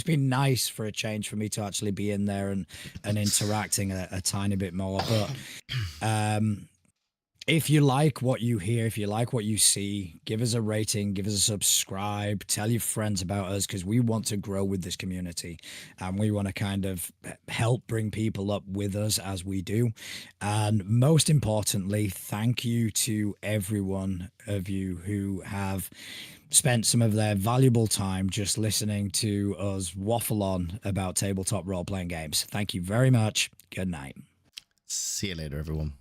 been nice for a change for me to actually be in there and interacting a tiny bit more. But if you like what you hear, if you like what you see, give us a rating, give us a subscribe, tell your friends about us, because we want to grow with this community and we want to kind of help bring people up with us as we do. And most importantly, thank you to every one of you who have spent some of their valuable time just listening to us waffle on about tabletop role-playing games. Thank you very much. Good night. See you later, everyone.